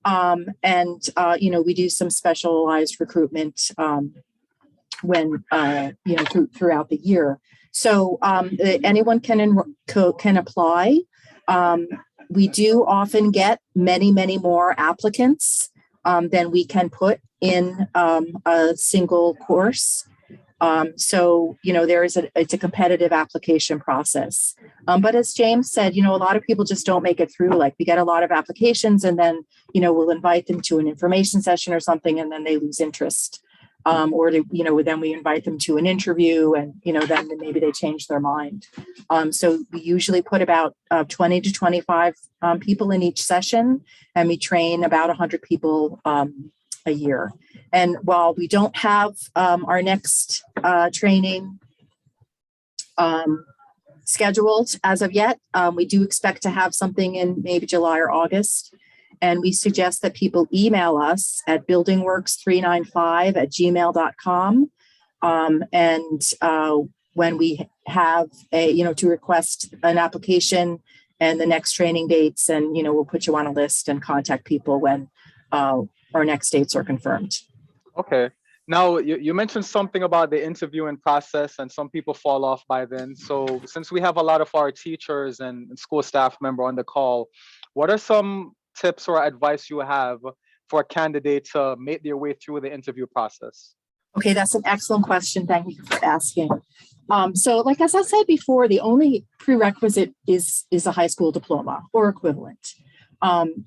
Speaker 5: And we do some specialized recruitment when, throughout the year. So anyone can apply. We do often get many, many more applicants than we can put in a single course. So, it's a competitive application process. But as James said, a lot of people just don't make it through. Like we get a lot of applications and then, we'll invite them to an information session or something and then they lose interest. Or then we invite them to an interview and, then maybe they change their mind. So we usually put about 20 to 25 people in each session, and we train about 100 people a year. And while we don't have our next training scheduled as of yet. We do expect to have something in maybe July or August. And we suggest that people email us at buildingworks395@gmail.com. When we have to request an application and the next training dates, and, we'll put you on a list and contact people when our next dates are confirmed.
Speaker 1: Okay. Now, you mentioned something about the interviewing process, and some people fall off by then. So since we have a lot of our teachers and school staff member on the call, what are some tips or advice you have for a candidate to make their way through the interview process?
Speaker 5: Okay, that's an excellent question. Thank you for asking. So like, as I said before, the only prerequisite is a high school diploma or equivalent. And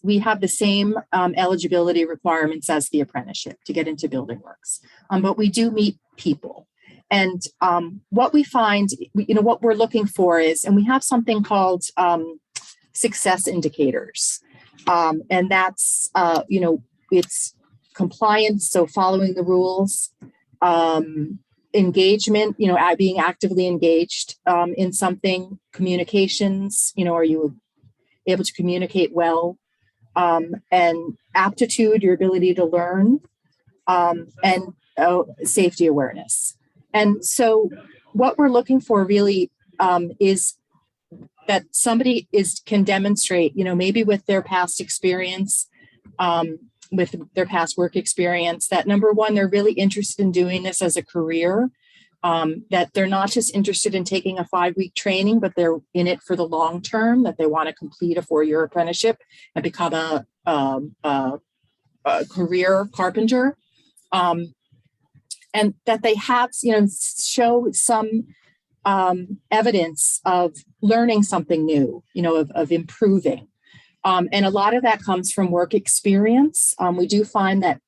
Speaker 5: we have the same eligibility requirements as the apprenticeship to get into Building Works. But we do meet people. And what we find, what we're looking for is, and we have something called success indicators. And that's, it's compliance, so following the rules, engagement, being actively engaged in something, communications, are you able to communicate well, and aptitude, your ability to learn, and safety awareness. And so what we're looking for really is that somebody can demonstrate, maybe with their past experience, with their past work experience, that number one, they're really interested in doing this as a career, that they're not just interested in taking a 5-week training, but they're in it for the long term, that they want to complete a 4-year apprenticeship and become a career carpenter, and that they have, show some evidence of learning something new, of improving. And a lot of that comes from work experience. We do find that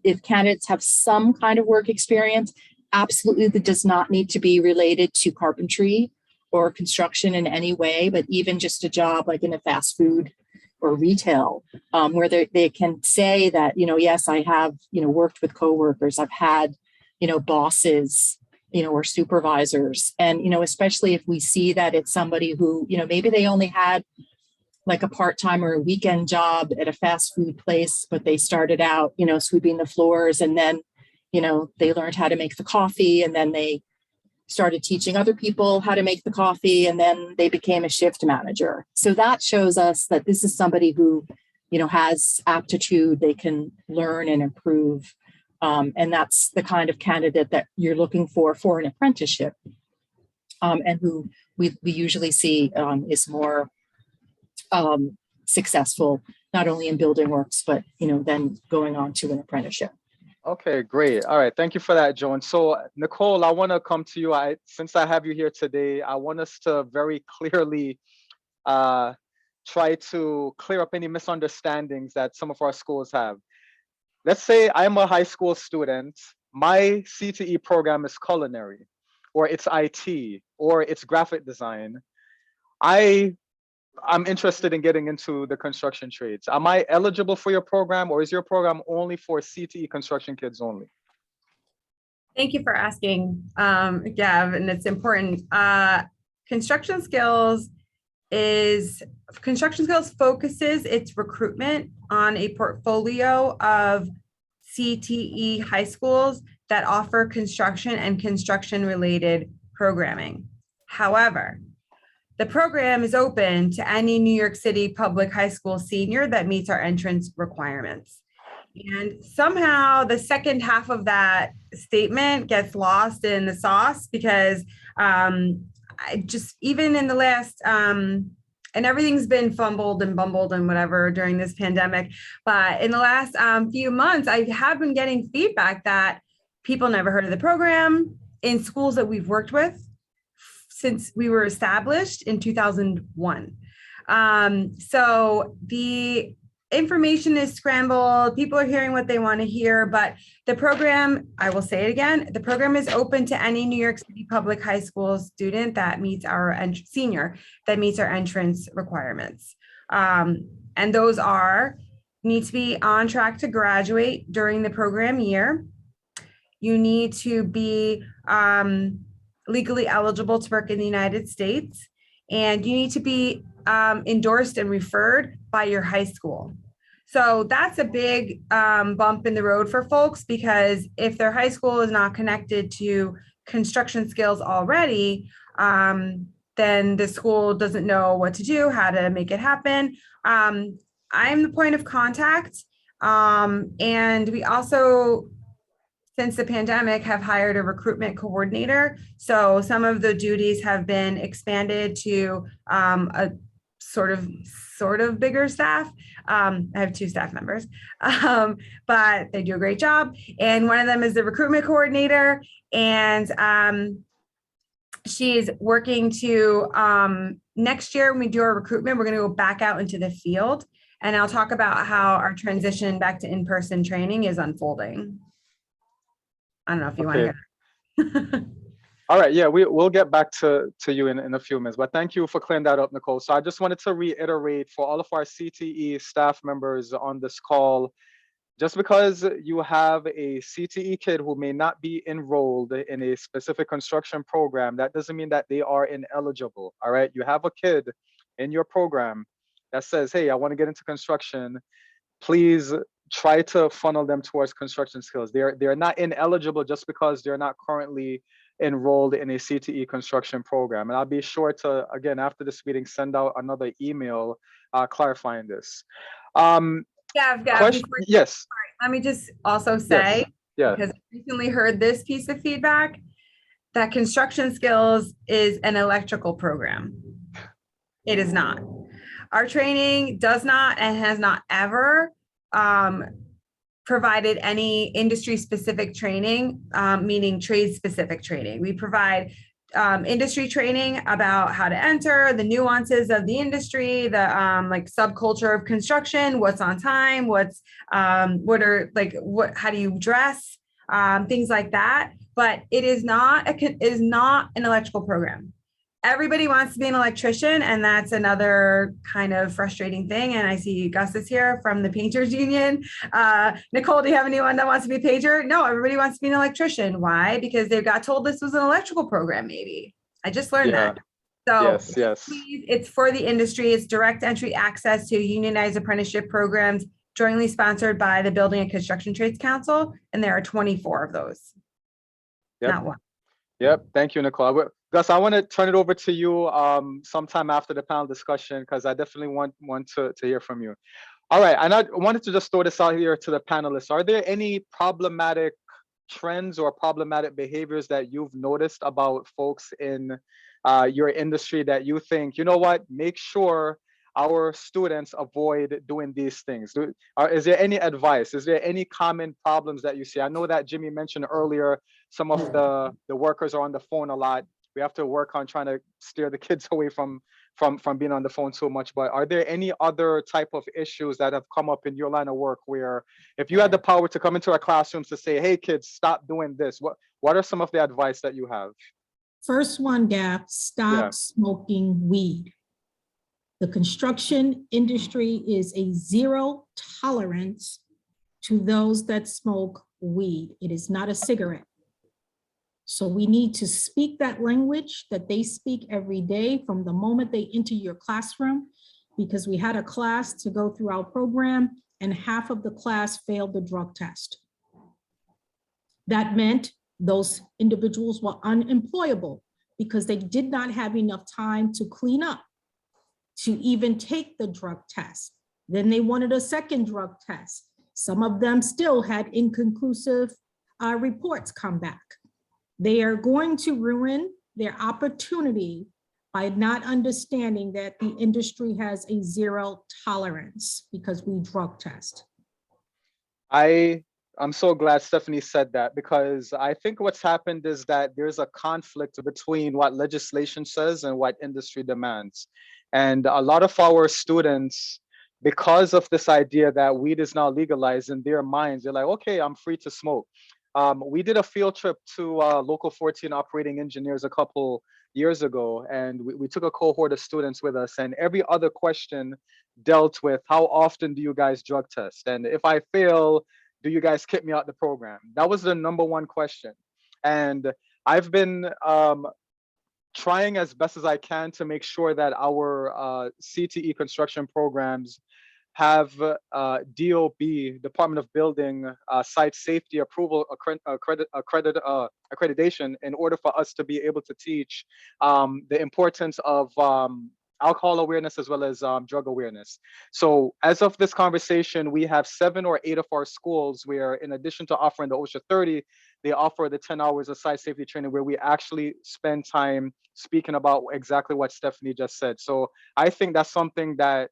Speaker 5: if candidates have some kind of work experience, absolutely, that does not need to be related to carpentry or construction in any way, but even just a job like in a fast food or retail, where they can say that, yes, I have, worked with coworkers, I've had, bosses, or supervisors. And, especially if we see that it's somebody who, maybe they only had like a part-time or a weekend job at a fast food place, but they started out, sweeping the floors, and then, they learned how to make the coffee, and then they started teaching other people how to make the coffee, and then they became a shift manager. So that shows us that this is somebody who, has aptitude, they can learn and improve. And that's the kind of candidate that you're looking for an apprenticeship, and who we usually see is more successful, not only in Building Works, but, then going on to an apprenticeship.
Speaker 1: Okay, great. All right. Thank you for that, Joan. So Nicole, I want to come to you. Since I have you here today, I want us to very clearly try to clear up any misunderstandings that some of our schools have. Let's say I'm a high school student. My CTE program is culinary, or it's IT, or it's graphic design. I'm interested in getting into the construction trades. Am I eligible for your program, or is your program only for CTE construction kids only?
Speaker 6: Thank you for asking, Gav, and it's important. Construction skills focuses its recruitment on a portfolio of CTE high schools that offer construction and construction-related programming. However, the program is open to any New York City public high school senior that meets our entrance requirements. And somehow the second half of that statement gets lost in the sauce, because even in the last, and everything's been fumbled and bumbled and whatever during this pandemic, but in the last few months, I have been getting feedback that people never heard of the program in schools that we've worked with since we were established in 2001. So the information is scrambled. People are hearing what they want to hear, but the program, I will say it again, the program is open to any New York City public high school student that meets our senior that meets our entrance requirements. And those need to be on track to graduate during the program year. You need to be legally eligible to work in the United States, and you need to be endorsed and referred by your high school. So that's a big bump in the road for folks, because if their high school is not connected to construction skills already, then the school doesn't know what to do, how to make it happen. I'm the point of contact. And we also, since the pandemic, have hired a recruitment coordinator. So some of the duties have been expanded to a sort of bigger staff. I have 2 staff members, but they do a great job. And one of them is the recruitment coordinator. And she's working to, next year when we do our recruitment, we're going to go back out into the field. And I'll talk about how our transition back to in-person training is unfolding. I don't know if you want to hear.
Speaker 1: All right, yeah, we'll get back to you in a few minutes, but thank you for clearing that up, Nicole. So I just wanted to reiterate for all of our CTE staff members on this call, just because you have a CTE kid who may not be enrolled in a specific construction program, that doesn't mean that they are ineligible, all right? You have a kid in your program that says, hey, I want to get into construction, please try to funnel them towards construction skills. They're not ineligible just because they're not currently enrolled in a CTE construction program. And I'll be sure to, again, after this meeting, send out another email clarifying this.
Speaker 6: Yeah,
Speaker 1: yes.
Speaker 6: Let me just also say,
Speaker 1: yes. Yeah.
Speaker 6: because I recently heard this piece of feedback, that construction skills is an electrical program. It is not. Our training does not and has not ever provided any industry-specific training, meaning trade-specific training. We provide industry training about how to enter, the nuances of the industry, the like subculture of construction, what's on time, how do you dress, things like that. But it is not an electrical program. Everybody wants to be an electrician, and that's another kind of frustrating thing. And I see Gus is here from the Painters Union. Nicole, do you have anyone that wants to be a painter? No, everybody wants to be an electrician. Why? Because they got told this was an electrical program, maybe. I just learned that. So
Speaker 1: yes.
Speaker 6: It's for the industry. It's direct entry access to unionized apprenticeship programs, jointly sponsored by the Building and Construction Trades Council. And there are 24 of those.
Speaker 1: Yep.
Speaker 6: Not one.
Speaker 1: Yep. Thank you, Nicole. Gus, I want to turn it over to you sometime after the panel discussion, because I definitely want to hear from you. All right. And I wanted to just throw this out here to the panelists. Are there any problematic trends or problematic behaviors that you've noticed about folks in your industry that you think, you know what, make sure our students avoid doing these things? Is there any advice? Is there any common problems that you see? I know that Jimmy mentioned earlier, some of the workers are on the phone a lot. We have to work on trying to steer the kids away from being on the phone so much. But are there any other type of issues that have come up in your line of work where if you had the power to come into our classrooms to say, hey, kids, stop doing this, what are some of the advice that you have?
Speaker 4: First one, Gap, stop smoking weed. The construction industry is a zero tolerance to those that smoke weed. It is not a cigarette. So we need to speak that language that they speak every day from the moment they enter your classroom, because we had a class to go through our program and half of the class failed the drug test. That meant those individuals were unemployable because they did not have enough time to clean up, to even take the drug test. Then they wanted a second drug test. Some of them still had inconclusive reports come back. They are going to ruin their opportunity by not understanding that the industry has a zero tolerance because we drug test.
Speaker 1: I'm so glad Stephanie said that, because I think what's happened is that there's a conflict between what legislation says and what industry demands. And a lot of our students, because of this idea that weed is now legalized in their minds, they're like, okay, I'm free to smoke. We did a field trip to Local 14 operating engineers a couple years ago, and we took a cohort of students with us, and every other question dealt with, how often do you guys drug test? And if I fail, do you guys kick me out the program? That was the number one question. And I've been trying as best as I can to make sure that our CTE construction programs have DOB, Department of Building, site safety approval accreditation in order for us to be able to teach the importance of alcohol awareness as well as drug awareness. So as of this conversation, we have 7 or 8 of our schools where, in addition to offering the OSHA 30, they offer the 10 hours of site safety training where we actually spend time speaking about exactly what Stephanie just said. So I think that's something that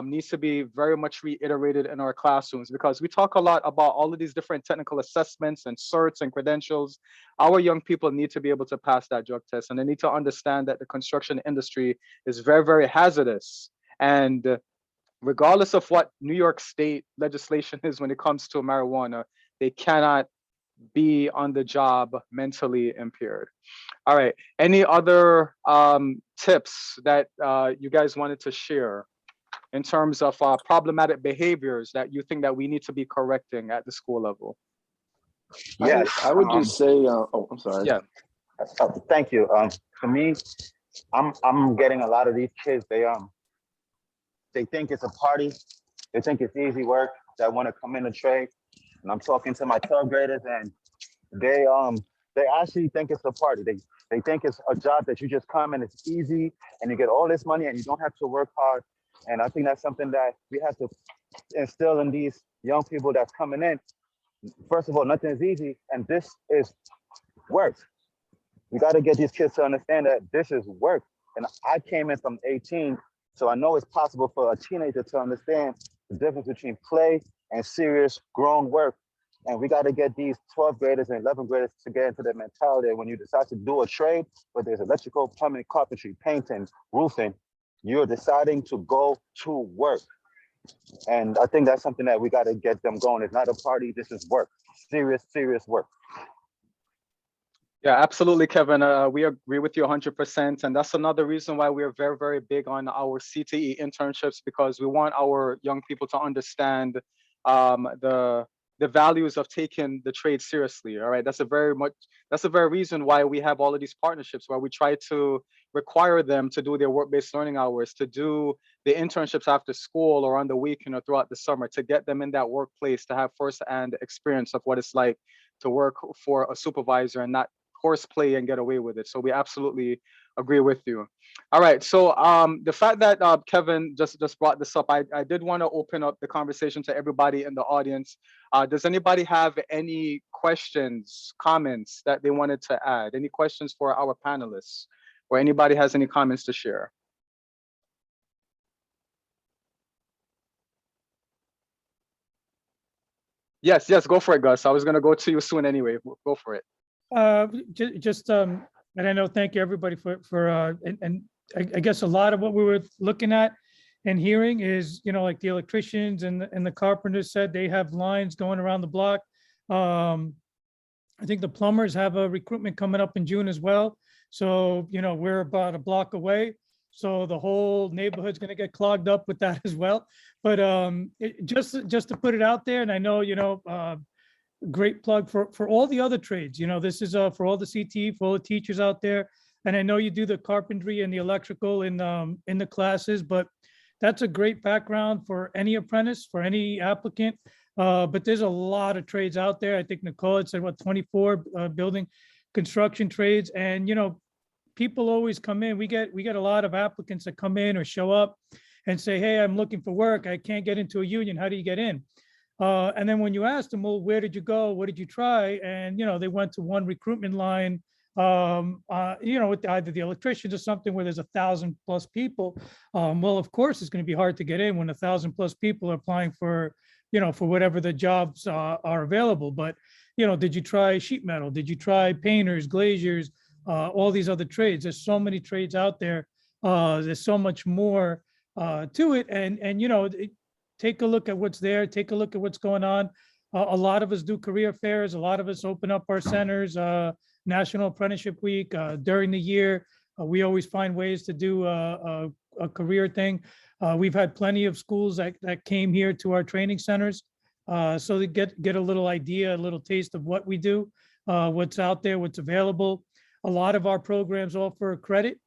Speaker 1: needs to be very much reiterated in our classrooms, because we talk a lot about all of these different technical assessments and certs and credentials. Our young people need to be able to pass that drug test, and they need to understand that the construction industry is very, very hazardous. And regardless of what New York State legislation is when it comes to marijuana, they cannot be on the job mentally impaired. All right, any other tips that you guys wanted to share in terms of problematic behaviors that you think that we need to be correcting at the school level?
Speaker 7: Yes,
Speaker 2: I would just say, oh, I'm sorry.
Speaker 1: Yeah.
Speaker 7: thank you. For me, I'm getting a lot of these kids. They think it's a party. They think it's easy work. That want to come in a trade. And I'm talking to my 12th graders, and they actually think it's a party. They think it's a job that you just come and it's easy and you get all this money and you don't have to work hard. And I think that's something that we have to instill in these young people that's coming in. First of all, nothing is easy, and this is work. We got to get these kids to understand that this is work. And I came in from 18, so I know it's possible for a teenager to understand the difference between play and serious grown work. And we got to get these 12th graders and 11th graders to get into that mentality that when you decide to do a trade, whether it's electrical, plumbing, carpentry, painting, roofing, you're deciding to go to work. And I think that's something that we got to get them going. It's not a party, this is work, serious, serious work.
Speaker 1: Yeah, absolutely, Kevin. We agree with you 100%. And that's another reason why we're very, very big on our CTE internships, because we want our young people to understand the values of taking the trade seriously. All right, that's a very reason why we have all of these partnerships, where we try to require them to do their work-based learning hours, to do the internships after school or on the weekend or throughout the summer, to get them in that workplace, to have first-hand experience of what it's like to work for a supervisor and not horseplay and get away with it. So we absolutely agree with you. All right, so the fact that Kevin just brought this up, I did want to open up the conversation to everybody in the audience. Does anybody have any questions, comments that they wanted to add? Any questions for our panelists, or anybody has any comments to share? Yes, go for it, Gus. I was going to go to you soon anyway. Go for it.
Speaker 8: And I know, thank you everybody for and I guess a lot of what we were looking at and hearing is, like the electricians and the carpenters said they have lines going around the block. I think the plumbers have a recruitment coming up in June as well. So, we're about a block away. So the whole neighborhood's going to get clogged up with that as well. But just to put it out there, and I know, great plug for all the other trades. This is for all the CTE, for all the teachers out there. And I know you do the carpentry and the electrical in the classes, but that's a great background for any apprentice, for any applicant. But there's a lot of trades out there. I think Nicole had said, 24 building construction trades. And, people always come in. We get a lot of applicants that come in or show up and say, hey, I'm looking for work. I can't get into a union. How do you get in? And then when you ask them, well, where did you go? What did you try? And, they went to one recruitment line, with either the electricians or something where there's 1,000+ people. Well, of course, it's going to be hard to get in when 1,000+ people are applying for, for whatever the jobs are available. But, did you try sheet metal? Did you try painters, glaziers, all these other trades? There's so many trades out there. There's so much more to it. And take a look at what's there. Take a look at what's going on. A lot of us do career fairs. A lot of us open up our centers, National Apprenticeship Week. During the year, we always find ways to do a career thing. We've had plenty of schools that came here to our training centers. So they get a little idea, a little taste of what we do. what's out there, what's available. A lot of our programs offer credit,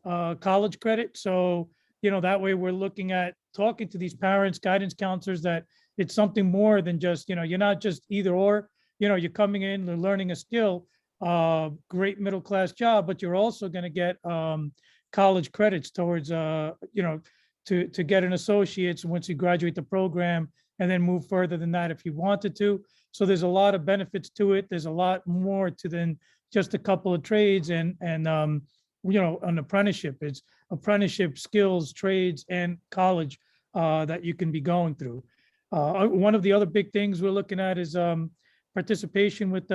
Speaker 8: college credit. So, that way we're looking at talking to these parents, guidance counselors, that it's something more than just, you're not just either or, you're coming in, you're learning a skill, great middle-class job, but you're also going to get college credits towards, to get an associate's once you graduate the program, and then move further than that if you wanted to. So there's a lot of benefits to it. There's a lot more to than just a couple of trades and an apprenticeship. It's apprenticeship, skills, trades, and college that you can be going through. One of the other big things we're looking at is participation with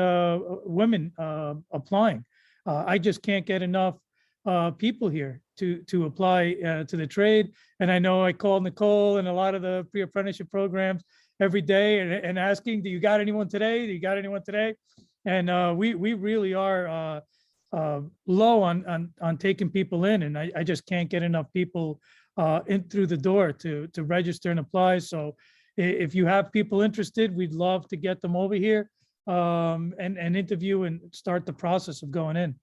Speaker 8: women applying. I just can't get enough people here to apply to the trade. And I know I call Nicole and a lot of the pre-apprenticeship programs every day and asking, do you got anyone today? Do you got anyone today? And we really are low on taking people in, and I just can't get enough people in through the door to register and apply. So if you have people interested, we'd love to get them over here and interview and start the process of going in.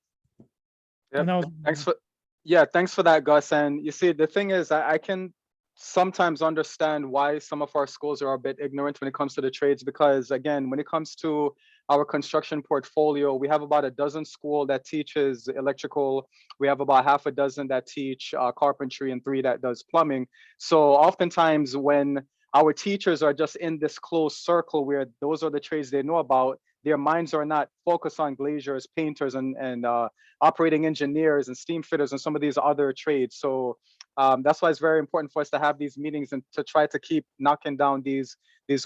Speaker 1: Yep.
Speaker 8: And
Speaker 1: Thanks for that, Gus. And you see, the thing is, I can sometimes understand why some of our schools are a bit ignorant when it comes to the trades, because again, when it comes to our construction portfolio, we have about a dozen schools that teaches electrical. We have about half a dozen that teach carpentry and 3 that does plumbing. So oftentimes when our teachers are just in this closed circle where those are the trades they know about, their minds are not focused on glaziers, painters, and operating engineers and steam fitters and some of these other trades. So that's why it's very important for us to have these meetings and to try to keep knocking down these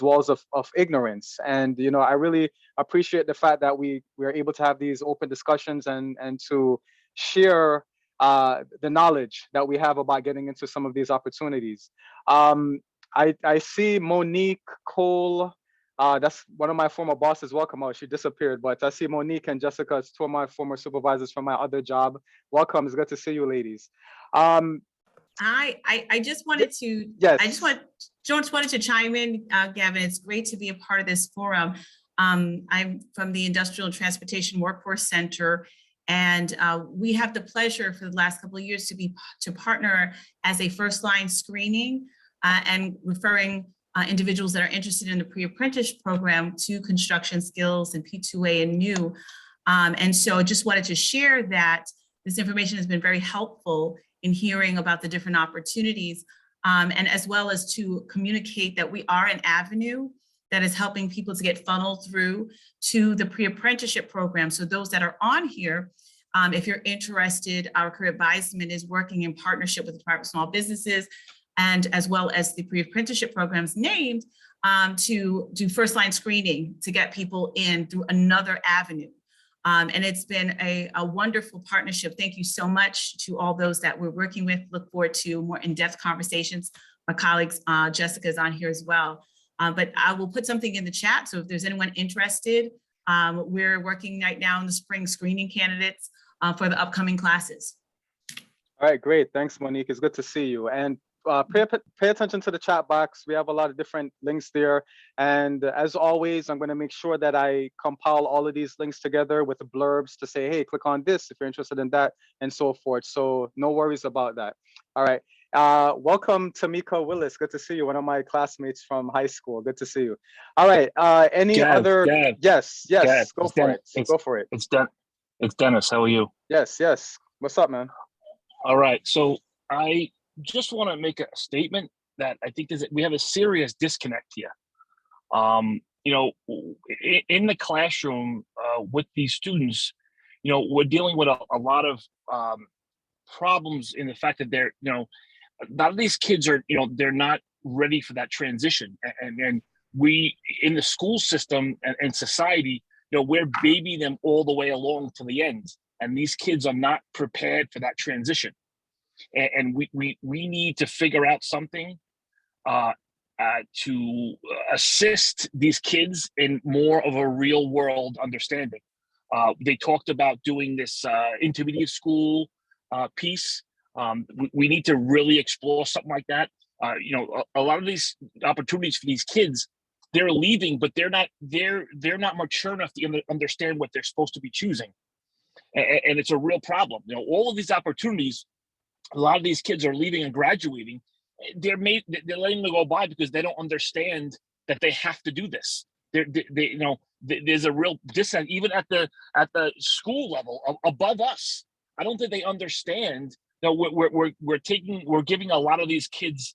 Speaker 1: walls of ignorance. And I really appreciate the fact that we are able to have these open discussions and to share the knowledge that we have about getting into some of these opportunities. I see Monique Cole. That's one of my former bosses. Welcome. Oh, she disappeared, but I see Monique and Jessica as 2 of my former supervisors from my other job. Welcome. It's good to see you, ladies.
Speaker 9: I just wanted to,
Speaker 1: yes.
Speaker 9: I just wanted to chime in, Gavin. It's great to be a part of this forum. I'm from the Industrial and Transportation Workforce Center, and we have the pleasure for the last couple of years to partner as a first line screening and referring individuals that are interested in the pre-apprentice program to construction skills and P2A and new. And so I just wanted to share that this information has been very helpful in hearing about the different opportunities, and as well as to communicate that we are an avenue that is helping people to get funneled through to the pre-apprenticeship program. So those that are on here, if you're interested, our career advisement is working in partnership with the Department of Small Businesses and as well as the pre-apprenticeship programs named to do first line screening to get people in through another avenue. And it's been a wonderful partnership. Thank you so much to all those that we're working with. Look forward to more in-depth conversations. My colleagues, Jessica is on here as well. But I will put something in the chat. So if there's anyone interested, we're working right now in the spring screening candidates for the upcoming classes.
Speaker 1: All right, great. Thanks, Monique. It's good to see you. And pay attention to the chat box. We have a lot of different links there. And as always, I'm going to make sure that I compile all of these links together with the blurbs to say, hey, click on this if you're interested in that, and so forth. So no worries about that. All right. Welcome, Tamika Willis. Good to see you. One of my classmates from high school. Good to see you. All right. Any other? Yes. Go for it. Go for it.
Speaker 10: It's Dennis. How are you?
Speaker 1: Yes. What's up, man?
Speaker 10: All right. So I just want to make a statement that I think we have a serious disconnect here. In the classroom with these students, we're dealing with a lot of problems in the fact that they're, a lot of these kids are, they're not ready for that transition. And we, in the school system and society, we're babying them all the way along to the end. And these kids are not prepared for that transition. And we need to figure out something to assist these kids in more of a real world understanding. They talked about doing this intermediate school piece. We need to really explore something like that. A lot of these opportunities for these kids they're leaving, but they're not mature enough to understand what they're supposed to be choosing. And it's a real problem. You know, all of these opportunities, a lot of these kids are leaving and graduating. They're letting them go by because they don't understand that they have to do this. There's a real dissent even at the school level above us. I don't think they understand that we're giving a lot of these kids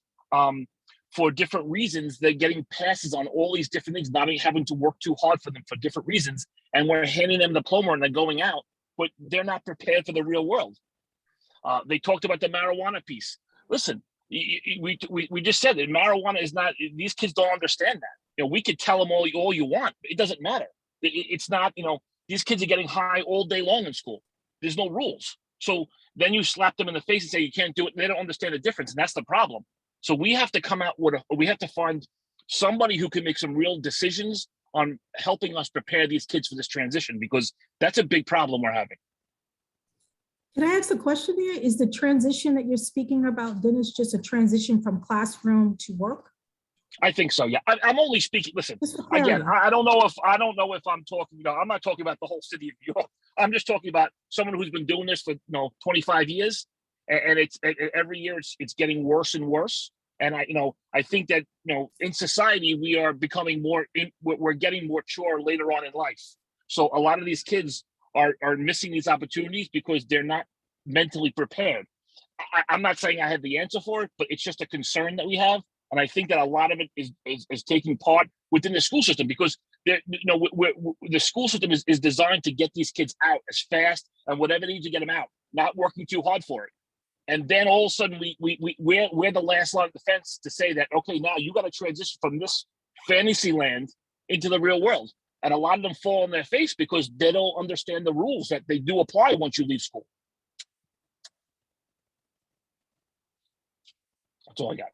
Speaker 10: for different reasons. They're getting passes on all these different things, not having to work too hard for them for different reasons, and we're handing them the diploma and they're going out, but they're not prepared for the real world. They talked about the marijuana piece. Listen, we just said that marijuana is not. These kids don't understand that. You know, we could tell them all you want. It doesn't matter. It's not. You know, these kids are getting high all day long in school. There's no rules. So then you slap them in the face and say you can't do it. And they don't understand the difference, and that's the problem. So we have to come out with we have to find somebody who can make some real decisions on helping us prepare these kids for this transition, because that's a big problem we're having.
Speaker 4: Can I ask a question there? Is the transition that you're speaking about, Dennis, just a transition from classroom to work?
Speaker 10: I think so. Yeah, I'm only speaking. Listen, again, I don't know if I'm talking. You know, I'm not talking about the whole city of New York. I'm just talking about someone who's been doing this for 25 years, and it's every year it's getting worse and worse. And I think that in society we are becoming we're getting more mature later on in life. So a lot of these kids are missing these opportunities because they're not mentally prepared. I'm not saying I have the answer for it, but it's just a concern that we have. And I think that a lot of it is taking part within the school system, because the school system is designed to get these kids out as fast and whatever they need to get them out, not working too hard for it. And then all of a sudden we're the last line of defense to say that, okay, now you got to transition from this fantasy land into the real world. And a lot of them fall on their face because they don't understand the rules that they do apply once you leave school. That's all I got.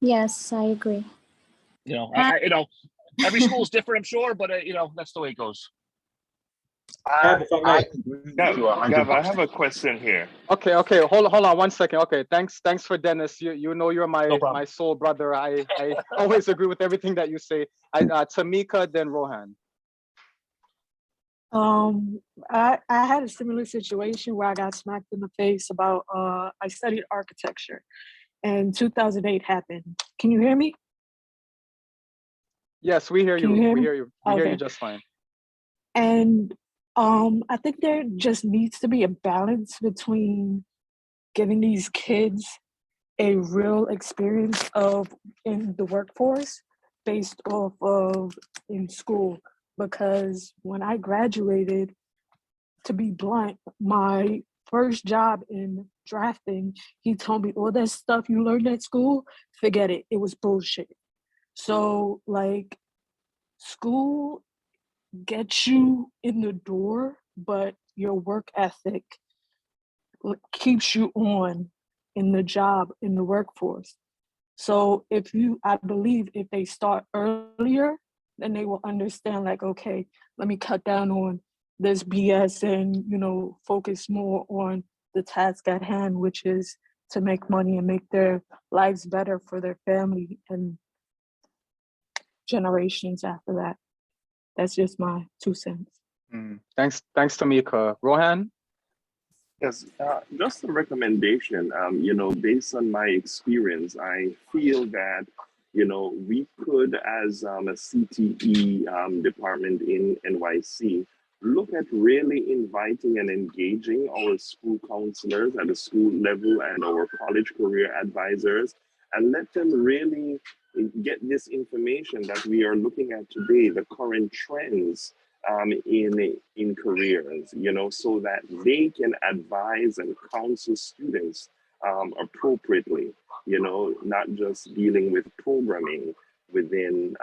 Speaker 11: Yes, I agree.
Speaker 10: Every school is different, I'm sure, but that's the way it goes.
Speaker 12: Gav, I have a question here.
Speaker 1: Okay. Hold on 1 second. Okay, thanks for Dennis. You're my soul brother. I always agree with everything that you say. Tamika, then Rohan.
Speaker 13: I had a similar situation where I got smacked in the face about I studied architecture, and 2008 happened. Can you hear me?
Speaker 1: Yes, we hear you. We hear you. We hear you just fine.
Speaker 13: And I think there just needs to be a balance between giving these kids a real experience in the workforce based off of in school. Because when I graduated, to be blunt, my first job in drafting, he told me all that stuff you learned at school, forget it. It was bullshit. So like, school gets you in the door, but your work ethic keeps you on in the job, in the workforce. So I believe if they start earlier, then they will understand like, okay, let me cut down on this BS and, focus more on the task at hand, which is to make money and make their lives better for their family and generations after that. That's just my 2 cents.
Speaker 1: Thanks, Tamika. Rohan?
Speaker 12: Yes, just a recommendation. Based on my experience, I feel that we could, as a CTE department in NYC, look at really inviting and engaging our school counselors at the school level and our college career advisors, and let them really get this information that we are looking at today, the current trends in careers, so that they can advise and counsel students appropriately, not just dealing with programming within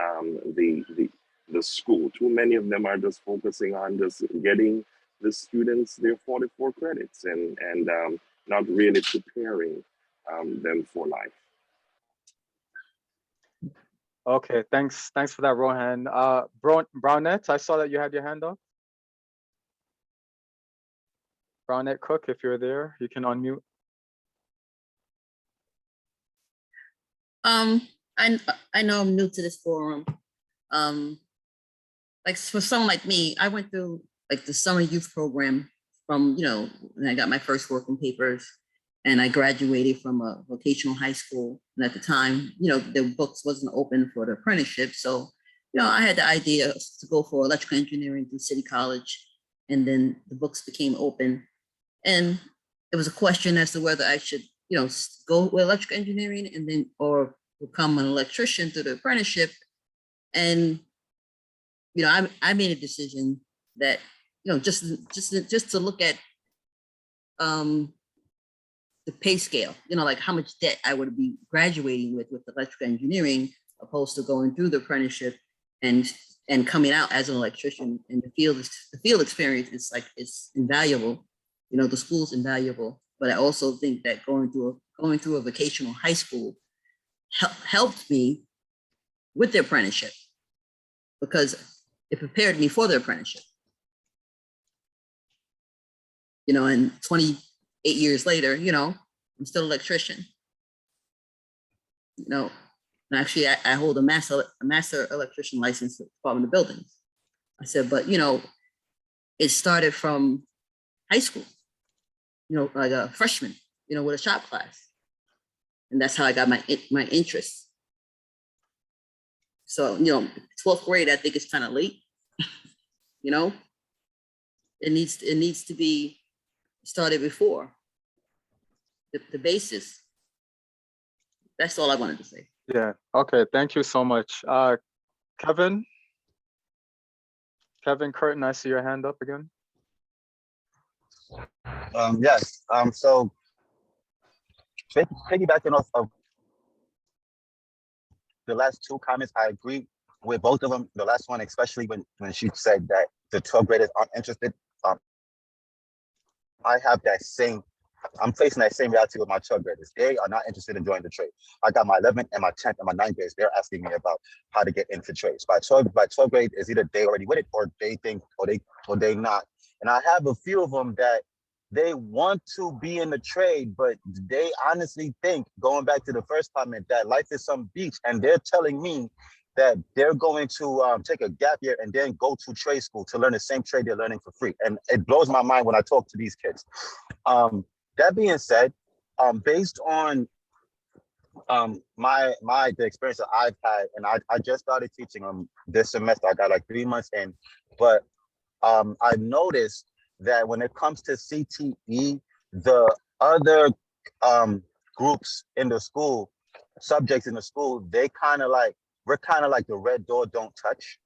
Speaker 12: the school. Too many of them are just focusing on just getting the students their 44 credits and not really preparing them for life.
Speaker 1: Okay, thanks for that, Rohan. Brownette, I saw that you had your hand up. Brownette Cook, if you're there, you can unmute.
Speaker 14: I know I'm new to this forum, Like for someone like me, I went through like the summer youth program from, when I got my first working papers, and I graduated from a vocational high school. And at the time, the books wasn't open for the apprenticeship. So, I had the idea to go for electrical engineering through City College. And then the books became open. And it was a question as to whether I should, go with electrical engineering and then, or become an electrician through the apprenticeship. And, I made a decision that, just to look at the pay scale, like how much debt I would be graduating with electrical engineering, opposed to going through the apprenticeship and coming out as an electrician. And the field experience is invaluable. The school's invaluable, but I also think that going through a vocational high school helped me with the apprenticeship, because it prepared me for the apprenticeship. And 28 years later, I'm still an electrician. And actually, I hold a master electrician license at the Department of Buildings. I said, but it started from high school, like a freshman, with a shop class, and that's how I got my interest. So 12th grade, I think it's kind of late. It needs to be started before the basis. That's all I wanted to say.
Speaker 1: Yeah. Okay. Thank you so much. Kevin Curtin, I see your hand up again.
Speaker 7: Yes. So piggybacking off of the last two comments, I agree with both of them. The last one, especially when she said that the 12th graders aren't interested. I'm facing that same reality with my 12th graders. They are not interested in joining the trade. I got my 11th and my 10th and my 9th graders. They're asking me about how to get into trades. By 12th grade is either they already with it, or they think, or they not. And I have a few of them that they want to be in the trade, but they honestly think, going back to the first comment, that life is some beach, and they're telling me that they're going to take a gap year and then go to trade school to learn the same trade they're learning for free. And it blows my mind when I talk to these kids. That being said, based on the experience that I've had, and I just started teaching them this semester. I got like 3 months in, but I've noticed that when it comes to CTE, the other groups in the school, subjects in the school, we're kind of like the red door, don't touch,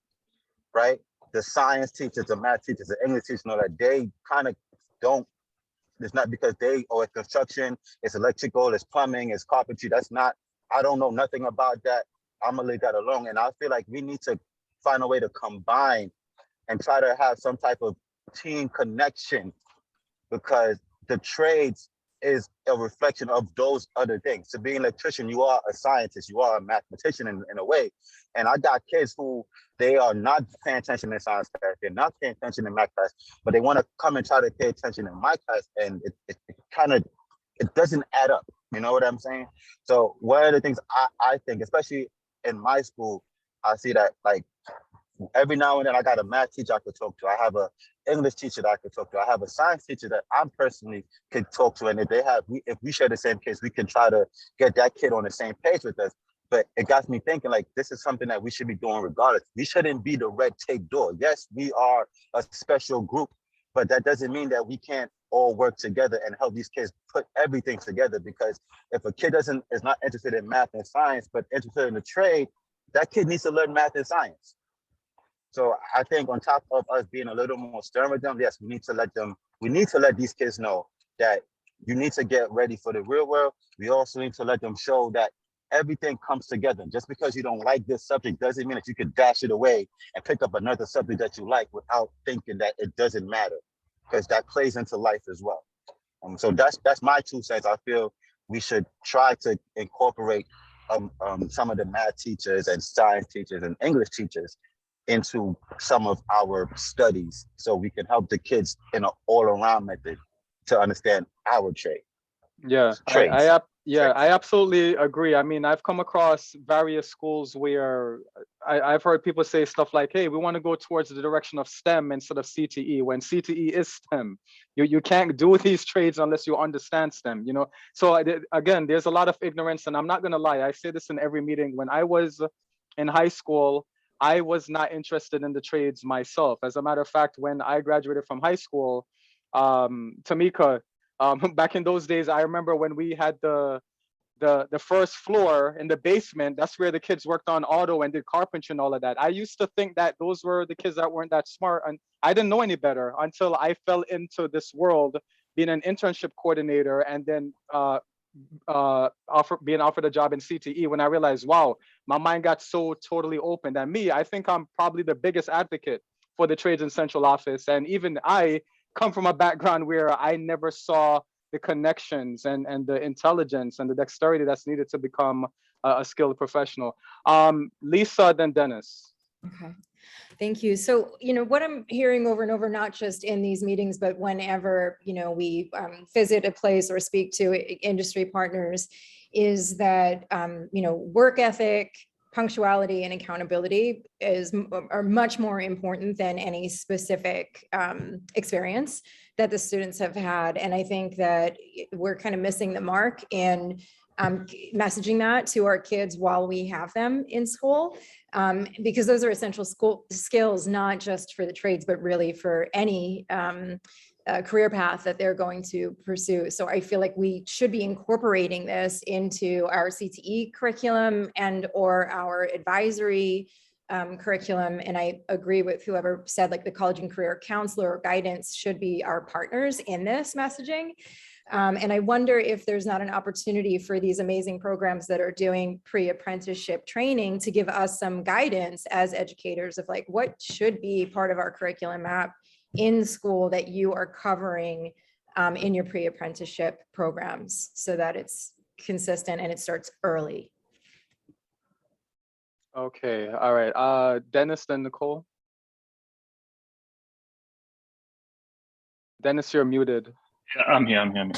Speaker 7: right? The science teachers, the math teachers, the English teachers know that they kind of don't. It's not because it's construction, it's electrical, it's plumbing, it's carpentry. I don't know nothing about that. I'm gonna leave that alone. And I feel like we need to find a way to combine and try to have some type of team connection, because the trades is a reflection of those other things. To be an electrician, you are a scientist, you are a mathematician in a way. And I got kids who, they are not paying attention in science class, they're not paying attention in math class, but they want to come and try to pay attention in my class, and it doesn't add up. You know what I'm saying? So one of the things I think, especially in my school, I see that like every now and then I got a math teacher I could talk to. I have a English teacher that I could talk to. I have a science teacher that I'm personally could talk to. And if we share the same case, we can try to get that kid on the same page with us. But it got me thinking, like, this is something that we should be doing regardless. We shouldn't be the red tape door. Yes, we are a special group, but that doesn't mean that we can't all work together and help these kids put everything together. Because if a kid is not interested in math and science, but interested in the trade, that kid needs to learn math and science. So I think on top of us being a little more stern with them, yes, we need to let these kids know that you need to get ready for the real world. We also need to let them show that everything comes together. Just because you don't like this subject doesn't mean that you could dash it away and pick up another subject that you like without thinking that it doesn't matter, because that plays into life as well. So that's my 2 cents. I feel we should try to incorporate some of the math teachers and science teachers and English teachers into some of our studies, so we can help the kids in an all-around method to understand our trade.
Speaker 1: Yeah, I absolutely agree. I mean, I've come across various schools where I've heard people say stuff like, hey, we want to go towards the direction of STEM instead of CTE, when CTE is STEM. You can't do these trades unless you understand STEM, you know? So again, there's a lot of ignorance, and I'm not gonna lie, I say this in every meeting. When I was in high school, I was not interested in the trades myself. As a matter of fact, when I graduated from high school, Tamika, back in those days, I remember when we had the first floor in the basement, that's where the kids worked on auto and did carpentry and all of that. I used to think that those were the kids that weren't that smart, and I didn't know any better until I fell into this world, being an internship coordinator, and then being offered a job in CTE, when I realized, wow, my mind got so totally open. And me, I think I'm probably the biggest advocate for the trades in central office. And even I come from a background where I never saw the connections and the intelligence and the dexterity that's needed to become a skilled professional. Lisa, then Dennis.
Speaker 15: Okay, thank you. So, you know, what I'm hearing over and over, not just in these meetings, but whenever, you know, we visit a place or speak to industry partners, is that, you know, work ethic, punctuality, and accountability are much more important than any specific experience that the students have had. And I think that we're kind of missing the mark in messaging that to our kids while we have them in school, because those are essential school skills, not just for the trades, but really for any career path that they're going to pursue. So I feel like we should be incorporating this into our CTE curriculum and or our advisory curriculum. And I agree with whoever said, like, the college and career counselor or guidance should be our partners in this messaging. And I wonder if there's not an opportunity for these amazing programs that are doing pre-apprenticeship training to give us some guidance as educators of, like, what should be part of our curriculum map in school that you are covering in your pre-apprenticeship programs, so that it's consistent and it starts early.
Speaker 1: Okay, all right. Dennis, then Nicole. Dennis, you're muted.
Speaker 10: Yeah, I'm here.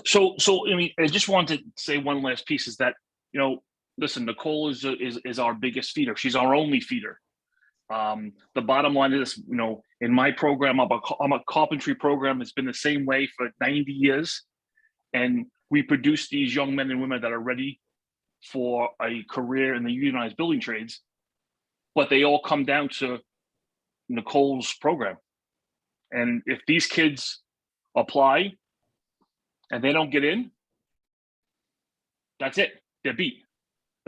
Speaker 10: So I mean, I just wanted to say one last piece is that, you know, listen, Nicole is our biggest feeder. She's our only feeder. The bottom line is, you know, in my program, I'm a carpentry program. It's been the same way for 90 years. And we produce these young men and women that are ready for a career in the unionized building trades, but they all come down to Nicole's program. And if these kids apply and they don't get in, that's it, they're beat.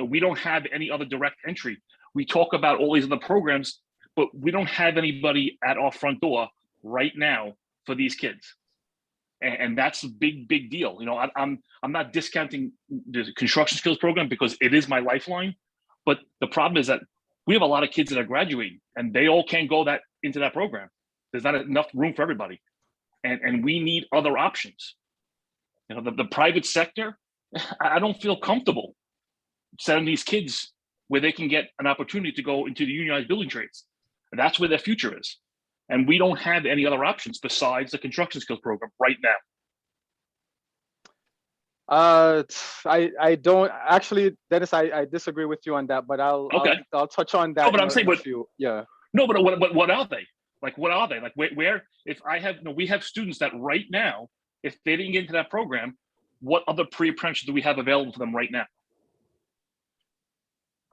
Speaker 10: We don't have any other direct entry. We talk about all these other programs, but we don't have anybody at our front door right now for these kids. And that's a big deal. You know, I'm not discounting the construction skills program because it is my lifeline, but the problem is that we have a lot of kids that are graduating and they all can't go into that program. There's not enough room for everybody. And we need other options. You know, the private sector, I don't feel comfortable sending these kids where they can get an opportunity to go into the unionized building trades. And that's where their future is. And we don't have any other options besides the construction skills program right now.
Speaker 1: I don't actually, Dennis. I disagree with you on that, but I'll touch on that.
Speaker 10: No, but I'm saying,
Speaker 1: yeah.
Speaker 10: No, but what are they? Like, what are they? Like, where? If I have, we have students that right now, if they didn't get into that program, what other pre-apprenticeship do we have available for them right now?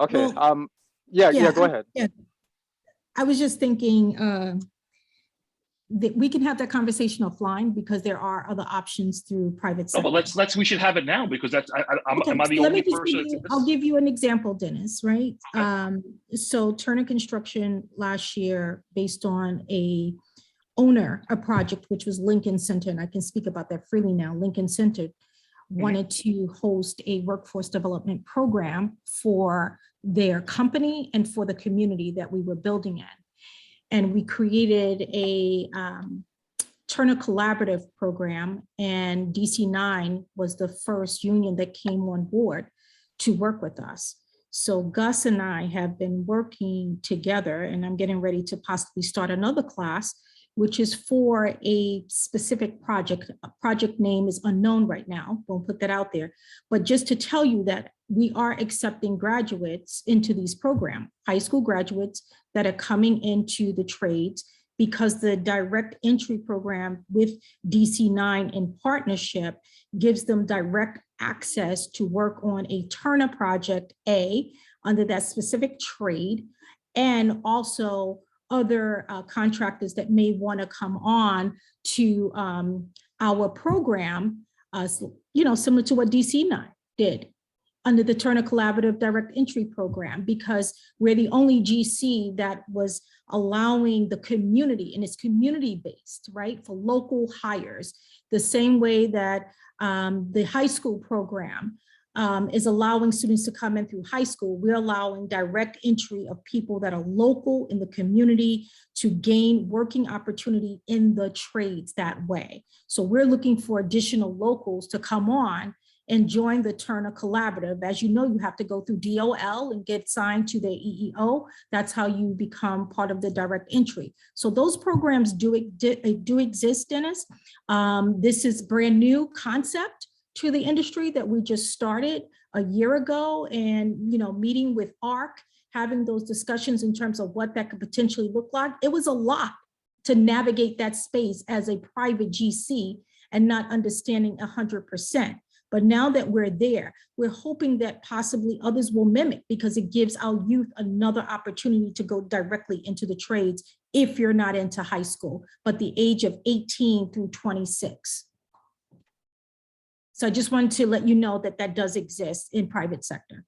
Speaker 1: Okay.
Speaker 4: Well,
Speaker 1: yeah. Go ahead.
Speaker 4: Yeah. I was just thinking that we can have that conversation offline because there are other options through private sector.
Speaker 10: No, but we should have it now because that's am I the only person?
Speaker 4: I'll give you an example, Dennis, right? Okay. So Turner Construction last year, based on a project, which was Lincoln Center, and I can speak about that freely now, Lincoln Center wanted to host a workforce development program for their company and for the community that we were building in. And we created a Turner Collaborative program, and DC9 was the first union that came on board to work with us. So Gus and I have been working together, and I'm getting ready to possibly start another class which is for a specific project. A project name is unknown right now. Won't put that out there. But just to tell you that we are accepting graduates into these programs, high school graduates that are coming into the trades, because the direct entry program with DC9 in partnership gives them direct access to work on a Turner project A under that specific trade, and also other contractors that may want to come on to our program, similar to what DC9 did under the Turner Collaborative Direct Entry Program, because we're the only GC that was allowing the community, and it's community-based, right, for local hires, the same way that the high school program is allowing students to come in through high school. We're allowing direct entry of people that are local in the community to gain working opportunity in the trades that way. So we're looking for additional locals to come on and join the Turner Collaborative. As you know, you have to go through DOL and get signed to the EEO. That's how you become part of the direct entry. So those programs do exist, Dennis. This is brand new concept to the industry that we just started a year ago, and meeting with ARC, having those discussions in terms of what that could potentially look like. It was a lot to navigate that space as a private GC and not understanding 100%. But now that we're there, we're hoping that possibly others will mimic, because it gives our youth another opportunity to go directly into the trades if you're not into high school, but the age of 18 through 26. So I just wanted to let you know that that does exist in private sector.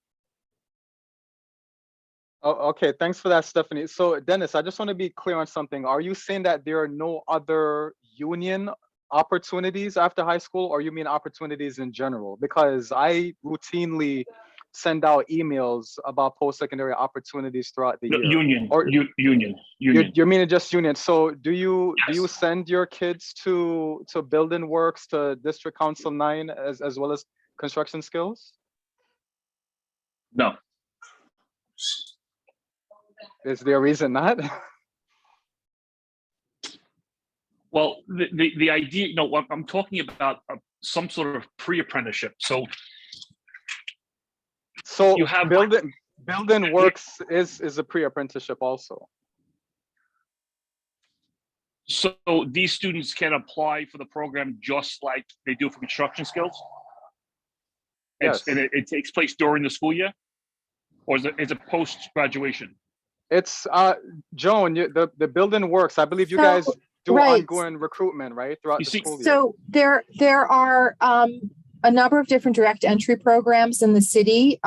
Speaker 1: Oh, okay, thanks for that, Stephanie. So Dennis, I just want to be clear on something. Are you saying that there are no other union opportunities after high school, or you mean opportunities in general? Because I routinely send out emails about post-secondary opportunities throughout the year.
Speaker 10: Union.
Speaker 1: You're meaning just union. So do you send your kids to building works, to District Council 9 as well as construction skills?
Speaker 10: No.
Speaker 1: Is there a reason not?
Speaker 10: Well, the idea, I'm talking about some sort of pre-apprenticeship. So you have
Speaker 1: building works is a pre-apprenticeship also.
Speaker 10: So these students can apply for the program just like they do for construction skills?
Speaker 1: Yes.
Speaker 10: And it takes place during the school year? Or is it post-graduation?
Speaker 1: It's, Joan, the building works. I believe you guys do ongoing recruitment, right, throughout the school year.
Speaker 5: So there are a number of different direct entry programs in the city.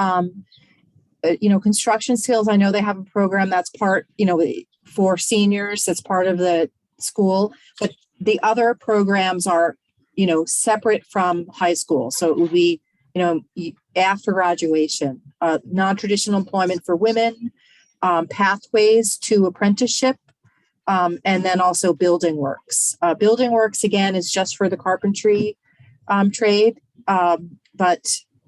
Speaker 5: Construction skills, I know they have a program that's part, for seniors, that's part of the school, but the other programs are, separate from high school. So it would be, after graduation, non-traditional employment for women, pathways to apprenticeship, and then also building works. Building works, again, is just for the carpentry trade, but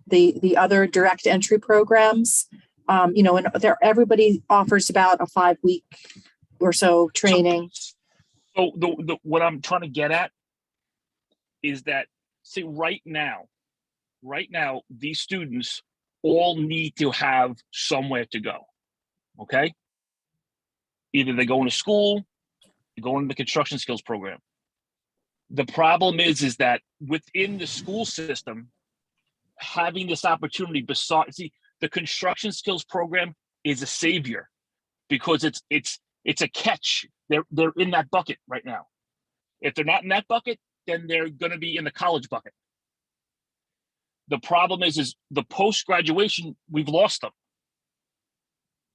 Speaker 5: the other direct entry programs, and everybody offers about a 5-week or so training.
Speaker 10: So what I'm trying to get at is that, see, right now, these students all need to have somewhere to go, okay? Either they're going to school, they're going to the construction skills program. The problem is that within the school system, having this opportunity the construction skills program is a savior, because it's a catch. They're in that bucket right now. If they're not in that bucket, then they're going to be in the college bucket. The problem is the post-graduation, we've lost them.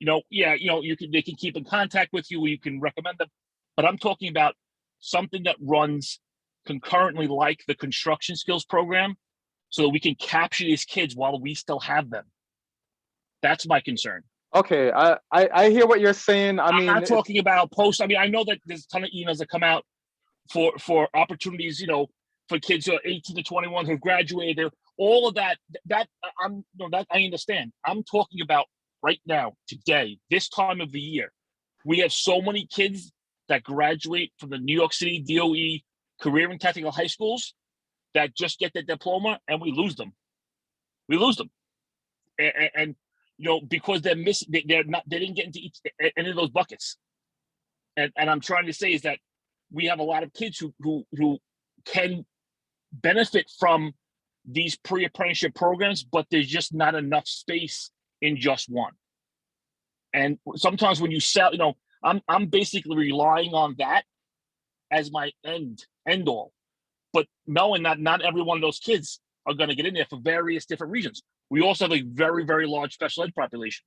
Speaker 10: They can keep in contact with you, or you can recommend them, but I'm talking about something that runs concurrently like the construction skills program, so that we can capture these kids while we still have them. That's my concern.
Speaker 1: Okay, I hear what you're saying.
Speaker 10: I'm not talking about post. I know that there's a ton of emails that come out for opportunities, for kids who are 18 to 21 who've graduated. All of that I understand. I'm talking about right now, today, this time of the year. We have so many kids that graduate from the New York City DOE career and technical high schools that just get the diploma and we lose them. We lose them. And you know, because they're missing, they didn't get into any of those buckets. And I'm trying to say is that we have a lot of kids who can benefit from these pre-apprenticeship programs, but there's just not enough space in just one. And sometimes when you sell, you know, I'm basically relying on that as my end all. But knowing that not every one of those kids are going to get in there for various different reasons. We also have a very, very large special ed population.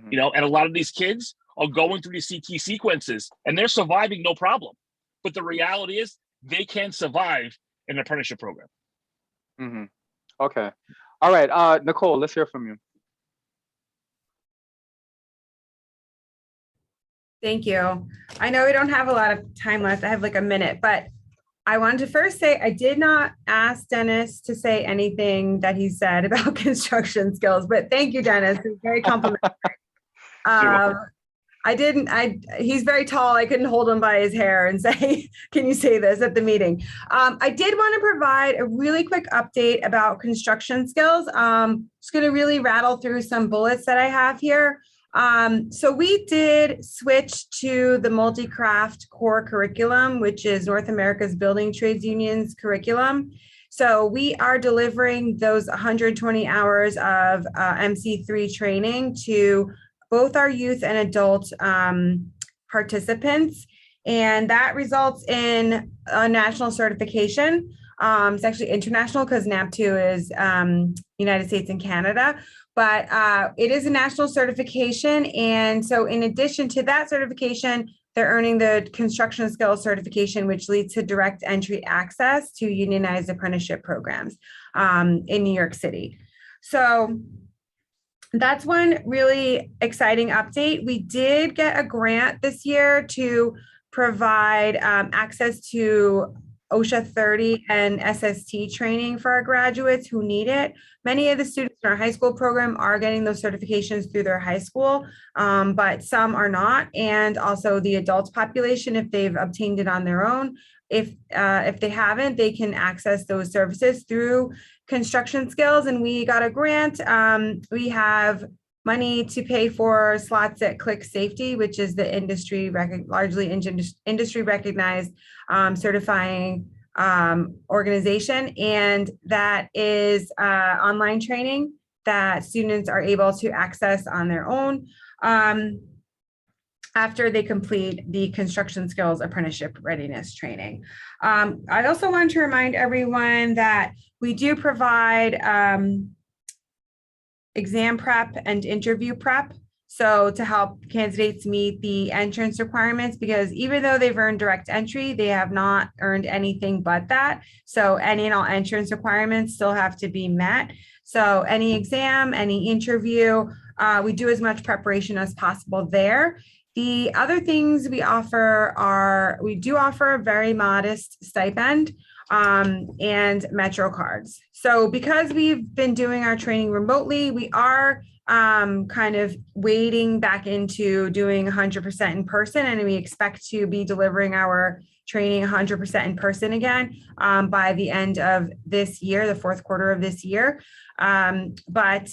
Speaker 10: You know, and a lot of these kids are going through these CTE sequences and they're surviving no problem. But the reality is they can't survive an apprenticeship program.
Speaker 1: Okay. All right. Nicole, let's hear from you.
Speaker 6: Thank you. I know we don't have a lot of time left. I have like a minute, but I wanted to first say I did not ask Dennis to say anything that he said about construction skills, but thank you, Dennis. He's very complimentary. He's very tall. I couldn't hold him by his hair and say, can you say this at the meeting? I did want to provide a really quick update about construction skills. Just going to really rattle through some bullets that I have here. So we did switch to the multi-craft core curriculum, which is North America's Building Trades Union's curriculum. So we are delivering those 120 hours of MC3 training to both our youth and adult participants. And that results in a national certification. It's actually international because NAP2 is United States and Canada. But it is a national certification. And so in addition to that certification, they're earning the construction skills certification, which leads to direct entry access to unionized apprenticeship programs in New York City. So that's one really exciting update. We did get a grant this year to provide access to OSHA 30 and SST training for our graduates who need it. Many of the students in our high school program are getting those certifications through their high school, but some are not. And also the adult population, if they've obtained it on their own, if they haven't, they can access those services through construction skills. And we got a grant. We have money to pay for slots at Click Safety, which is the largely industry recognized certifying organization. And that is online training that students are able to access on their own after they complete the construction skills apprenticeship readiness training. I also want to remind everyone that we do provide exam prep and interview prep. So to help candidates meet the entrance requirements, because even though they've earned direct entry, they have not earned anything but that. So any and all entrance requirements still have to be met. So any exam, any interview, we do as much preparation as possible there. The other things we offer are, we do offer a very modest stipend and Metro cards. So because we've been doing our training remotely, we are kind of wading back into doing 100% in person, and we expect to be delivering our training 100% in person again by the end of this year, the fourth quarter of this year. But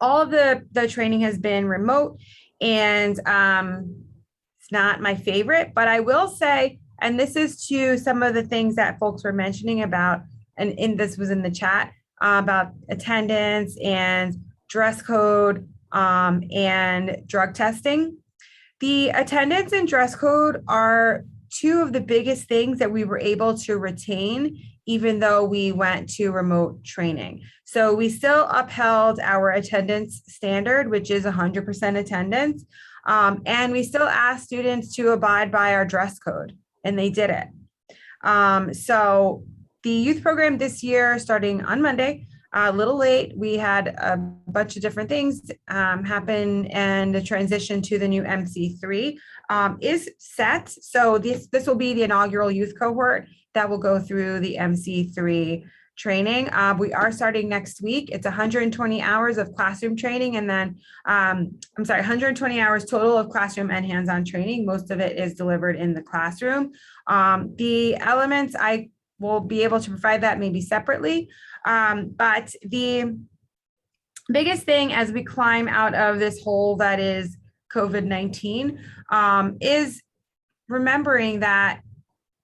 Speaker 6: all of the training has been remote, and it's not my favorite, but I will say, and this is to some of the things that folks were mentioning about, and this was in the chat, about attendance and dress code and drug testing. The attendance and dress code are two of the biggest things that we were able to retain, even though we went to remote training. So we still upheld our attendance standard, which is 100% attendance. And we still asked students to abide by our dress code, and they did it. So the youth program this year, starting on Monday, a little late, we had a bunch of different things happen, and the transition to the new MC3 is set. So this will be the inaugural youth cohort that will go through the MC3 training. We are starting next week. It's 120 hours of classroom training, and then, 120 hours total of classroom and hands-on training. Most of it is delivered in the classroom. The elements, I will be able to provide that maybe separately. But the biggest thing as we climb out of this hole that is COVID-19 is remembering that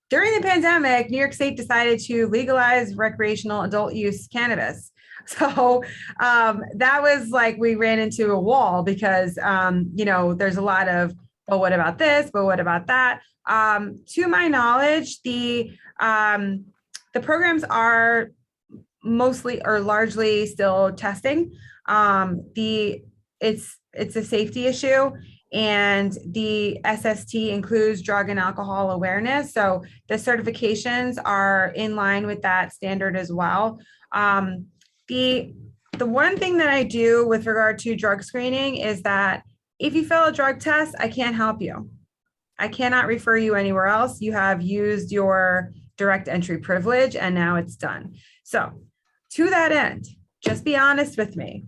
Speaker 6: during the pandemic, New York State decided to legalize recreational adult use cannabis. So that was like we ran into a wall because, there's a lot of, well, what about this? But what about that? To my knowledge, the programs are mostly or largely still testing. It's a safety issue. And the SST includes drug and alcohol awareness. So the certifications are in line with that standard as well. The one thing that I do with regard to drug screening is that if you fail a drug test, I can't help you. I cannot refer you anywhere else. You have used your direct entry privilege and now it's done. So to that end, just be honest with me.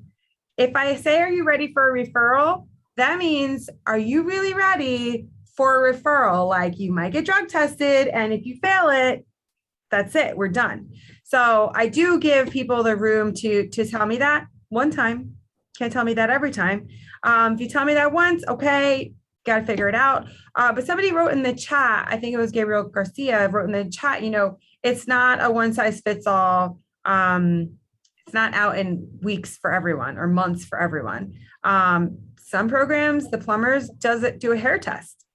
Speaker 6: If I say, are you ready for a referral? That means, are you really ready for a referral? Like you might get drug tested, and if you fail it, that's it, we're done. So I do give people the room to tell me that one time. Can't tell me that every time. If you tell me that once, okay, got to figure it out. But somebody wrote in the chat, I think it was Gabriel Garcia, wrote in the chat, it's not a one size fits all. It's not out in weeks for everyone or months for everyone. Some programs, the plumbers do a hair test.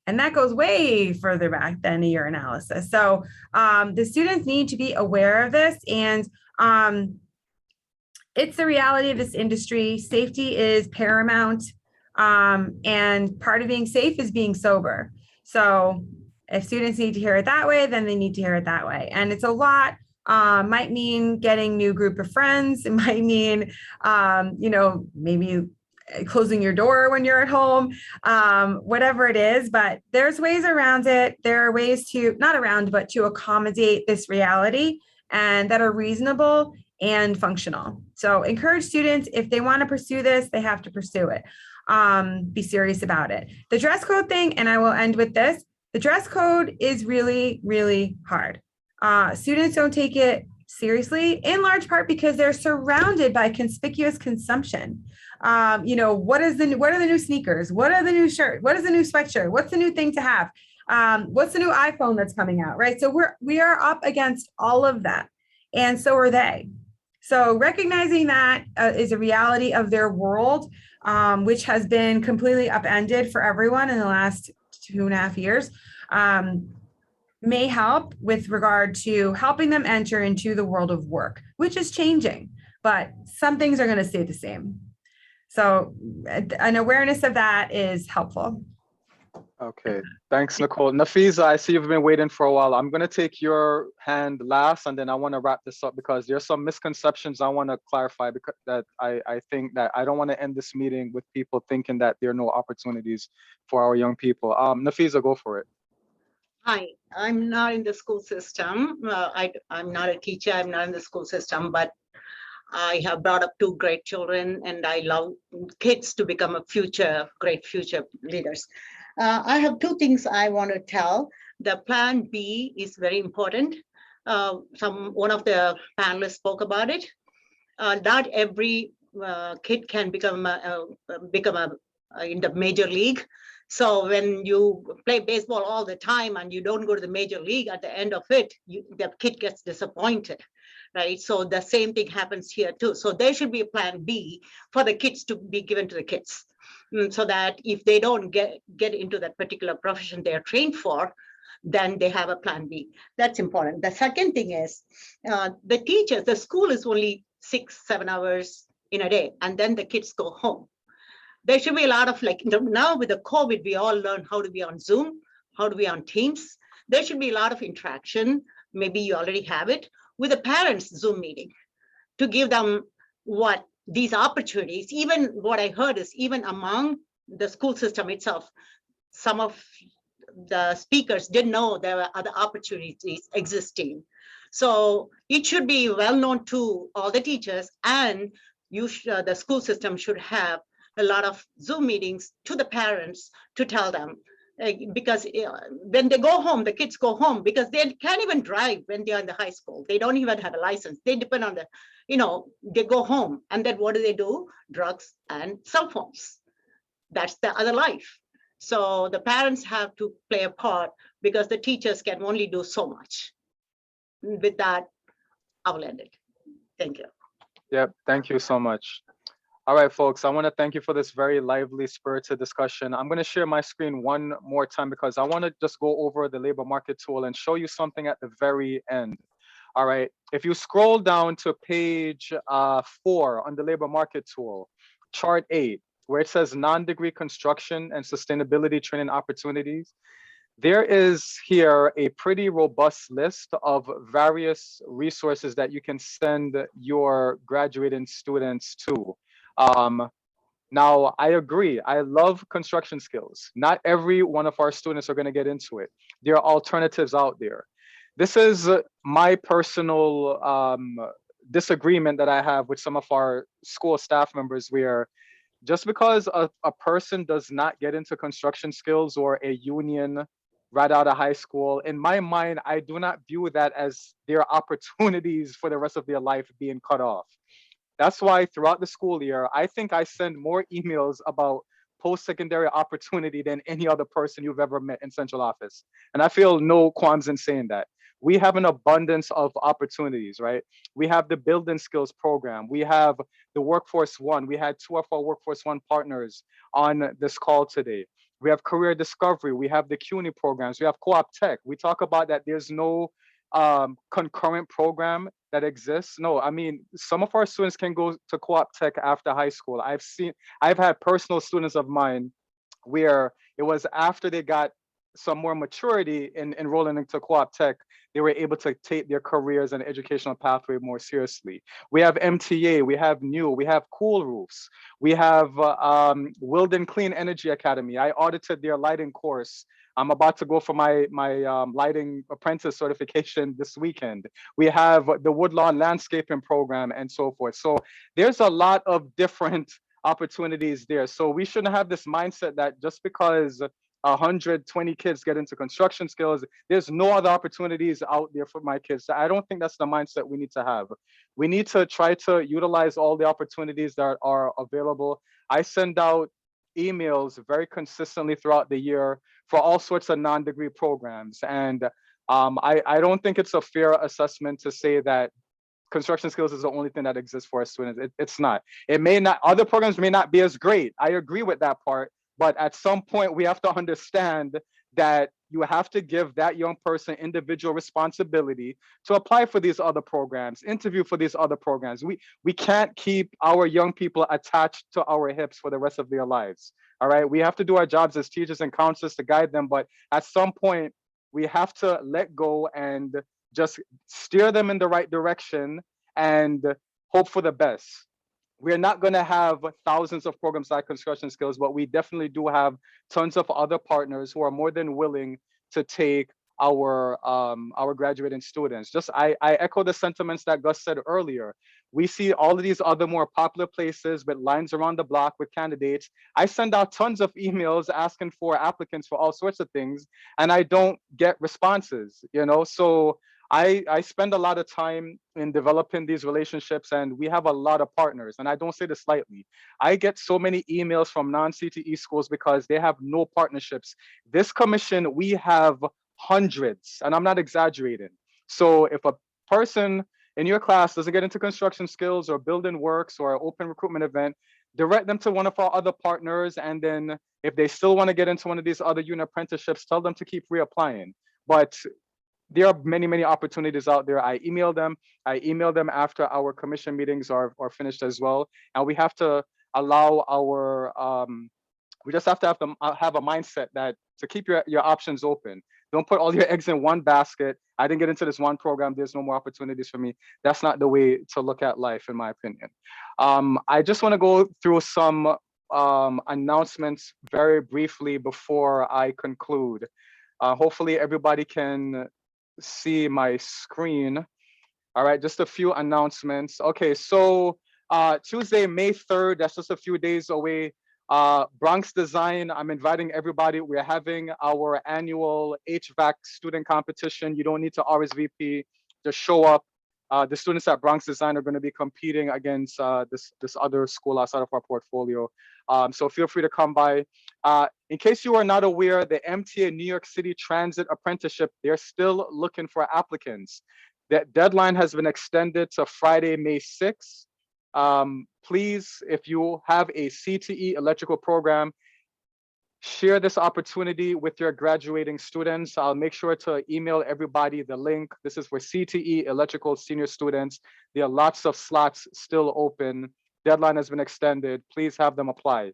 Speaker 6: And that goes way further back than a urinalysis. So the students need to be aware of this. And it's the reality of this industry. Safety is paramount. And part of being safe is being sober. So if students need to hear it that way, then they need to hear it that way. And it's a lot. Might mean getting new group of friends. It might mean, maybe closing your door when you're at home, whatever it is, but there's ways around it. There are ways to accommodate this reality and that are reasonable and functional. So encourage students, if they want to pursue this, they have to pursue it. Be serious about it. The dress code thing, and I will end with this, the dress code is really, really hard. Students don't take it seriously, in large part because they're surrounded by conspicuous consumption. What are the new sneakers? What are the new shirts? What is the new sweatshirt? What's the new thing to have? What's the new iPhone that's coming out, right? So we are up against all of that, and so are they. So recognizing that is a reality of their world, which has been completely upended for everyone in the last 2.5 years. May help with regard to helping them enter into the world of work, which is changing, but some things are going to stay the same. So an awareness of that is helpful.
Speaker 1: Okay, thanks, Nicole. Nafiza, I see you've been waiting for a while. I'm going to take your hand last, and then I want to wrap this up because there's some misconceptions I want to clarify because that I think that I don't want to end this meeting with people thinking that there are no opportunities for our young people. Nafiza, go for it.
Speaker 16: Hi, I'm not in the school system. I'm not a teacher. I'm not in the school system, but I have brought up 2 great children, and I love kids to become great future leaders. I have 2 things I want to tell. The plan B is very important. One of the panelists spoke about it. Not every kid can become in the major league. So when you play baseball all the time and you don't go to the major league, at the end of it, the kid gets disappointed, right? So the same thing happens here too. So there should be a plan B for the kids to be given to the kids, so that if they don't get into that particular profession they are trained for, then they have a plan B. That's important. The second thing is the teachers, the school is only 6-7 hours in a day, and then the kids go home. There should be a lot of now with the COVID, we all learn how to be on Zoom, how to be on Teams. There should be a lot of interaction. Maybe you already have it with the parents Zoom meeting to give them these opportunities. Even what I heard is even among the school system itself, some of the speakers didn't know there were other opportunities existing. So it should be well known to all the teachers, and the school system should have a lot of Zoom meetings to the parents to tell them, because when they go home, the kids go home because they can't even drive when they're in the high school. They don't even have a license. They depend on they go home, and then what do? Drugs and cell phones. That's the other life. So the parents have to play a part because the teachers can only do so much. With that, I will end it. Thank you.
Speaker 1: Yep, thank you so much. All right, folks, I want to thank you for this very lively, spirited discussion. I'm going to share my screen one more time because I want to just go over the labor market tool and show you something at the very end. All right, if you scroll down to page 4 on the labor market tool, chart 8, where it says non-degree construction and sustainability training opportunities, there is here a pretty robust list of various resources that you can send your graduating students to. Now, I agree. I love construction skills. Not every one of our students are going to get into it. There are alternatives out there. This is my personal disagreement that I have with some of our school staff members, where just because a person does not get into construction skills or a union right out of high school, in my mind, I do not view that as their opportunities for the rest of their life being cut off. That's why throughout the school year, I think I send more emails about post-secondary opportunity than any other person you've ever met in central office. And I feel no qualms in saying that. We have an abundance of opportunities, right? We have the Building Skills program. We have the Workforce One. We had 2 of our Workforce One partners on this call today. We have Career Discovery. We have the CUNY programs. We have Co-op Tech. We talk about that there's no concurrent program that exists. No, I mean, some of our students can go to Co-op Tech after high school. I've had personal students of mine where it was after they got some more maturity in enrolling into Co-op Tech, they were able to take their careers and educational pathway more seriously. We have MTA, we have NEW, we have Cool Roofs, we have Wilden Clean Energy Academy. I audited their lighting course. I'm about to go for my lighting apprentice certification this weekend. We have the Woodlawn Landscaping program and so forth. So there's a lot of different opportunities there. So we shouldn't have this mindset that just because 120 kids get into construction skills, there's no other opportunities out there for my kids. I don't think that's the mindset we need to have. We need to try to utilize all the opportunities that are available. I send out emails very consistently throughout the year for all sorts of non-degree programs. And I don't think it's a fair assessment to say that construction skills is the only thing that exists for our students. It's not. It may not, other programs may not be as great. I agree with that part. But at some point, we have to understand that you have to give that young person individual responsibility to apply for these other programs, interview for these other programs. We can't keep our young people attached to our hips for the rest of their lives. All right, we have to do our jobs as teachers and counselors to guide them, but at some point, we have to let go and just steer them in the right direction and hope for the best. We're not going to have thousands of programs like construction skills, but we definitely do have tons of other partners who are more than willing to take our graduating students. Just I echo the sentiments that Gus said earlier. We see all of these other more popular places with lines around the block with candidates. I send out tons of emails asking for applicants for all sorts of things, and I don't get responses, you know? So I spend a lot of time in developing these relationships, and we have a lot of partners, and I don't say this lightly. I get so many emails from non-CTE schools because they have no partnerships. This commission, we have hundreds, and I'm not exaggerating. So if a person in your class doesn't get into construction skills or building works or an open recruitment event, direct them to one of our other partners. And then if they still want to get into one of these other unit apprenticeships, tell them to keep reapplying. But there are many, many opportunities out there. I email them after our commission meetings are finished as well. And we have to allow our, we just have to have a mindset that to keep your options open. Don't put all your eggs in one basket. I didn't get into this one program, there's no more opportunities for me. That's not the way to look at life, in my opinion. I just want to go through some announcements very briefly before I conclude. Hopefully everybody can see my screen. All right, just a few announcements. Okay, so Tuesday, May 3rd, that's just a few days away. Bronx Design, I'm inviting everybody. We're having our annual HVAC student competition. You don't need to RSVP, just show up. The students at Bronx Design are going to be competing against this other school outside of our portfolio. So feel free to come by. In case you are not aware, the MTA New York City Transit Apprenticeship, they're still looking for applicants. That deadline has been extended to Friday, May 6th. Please, if you have a CTE electrical program, share this opportunity with your graduating students. I'll make sure to email everybody the link. This is for CTE electrical senior students. There are lots of slots still open. Deadline has been extended. Please have them apply.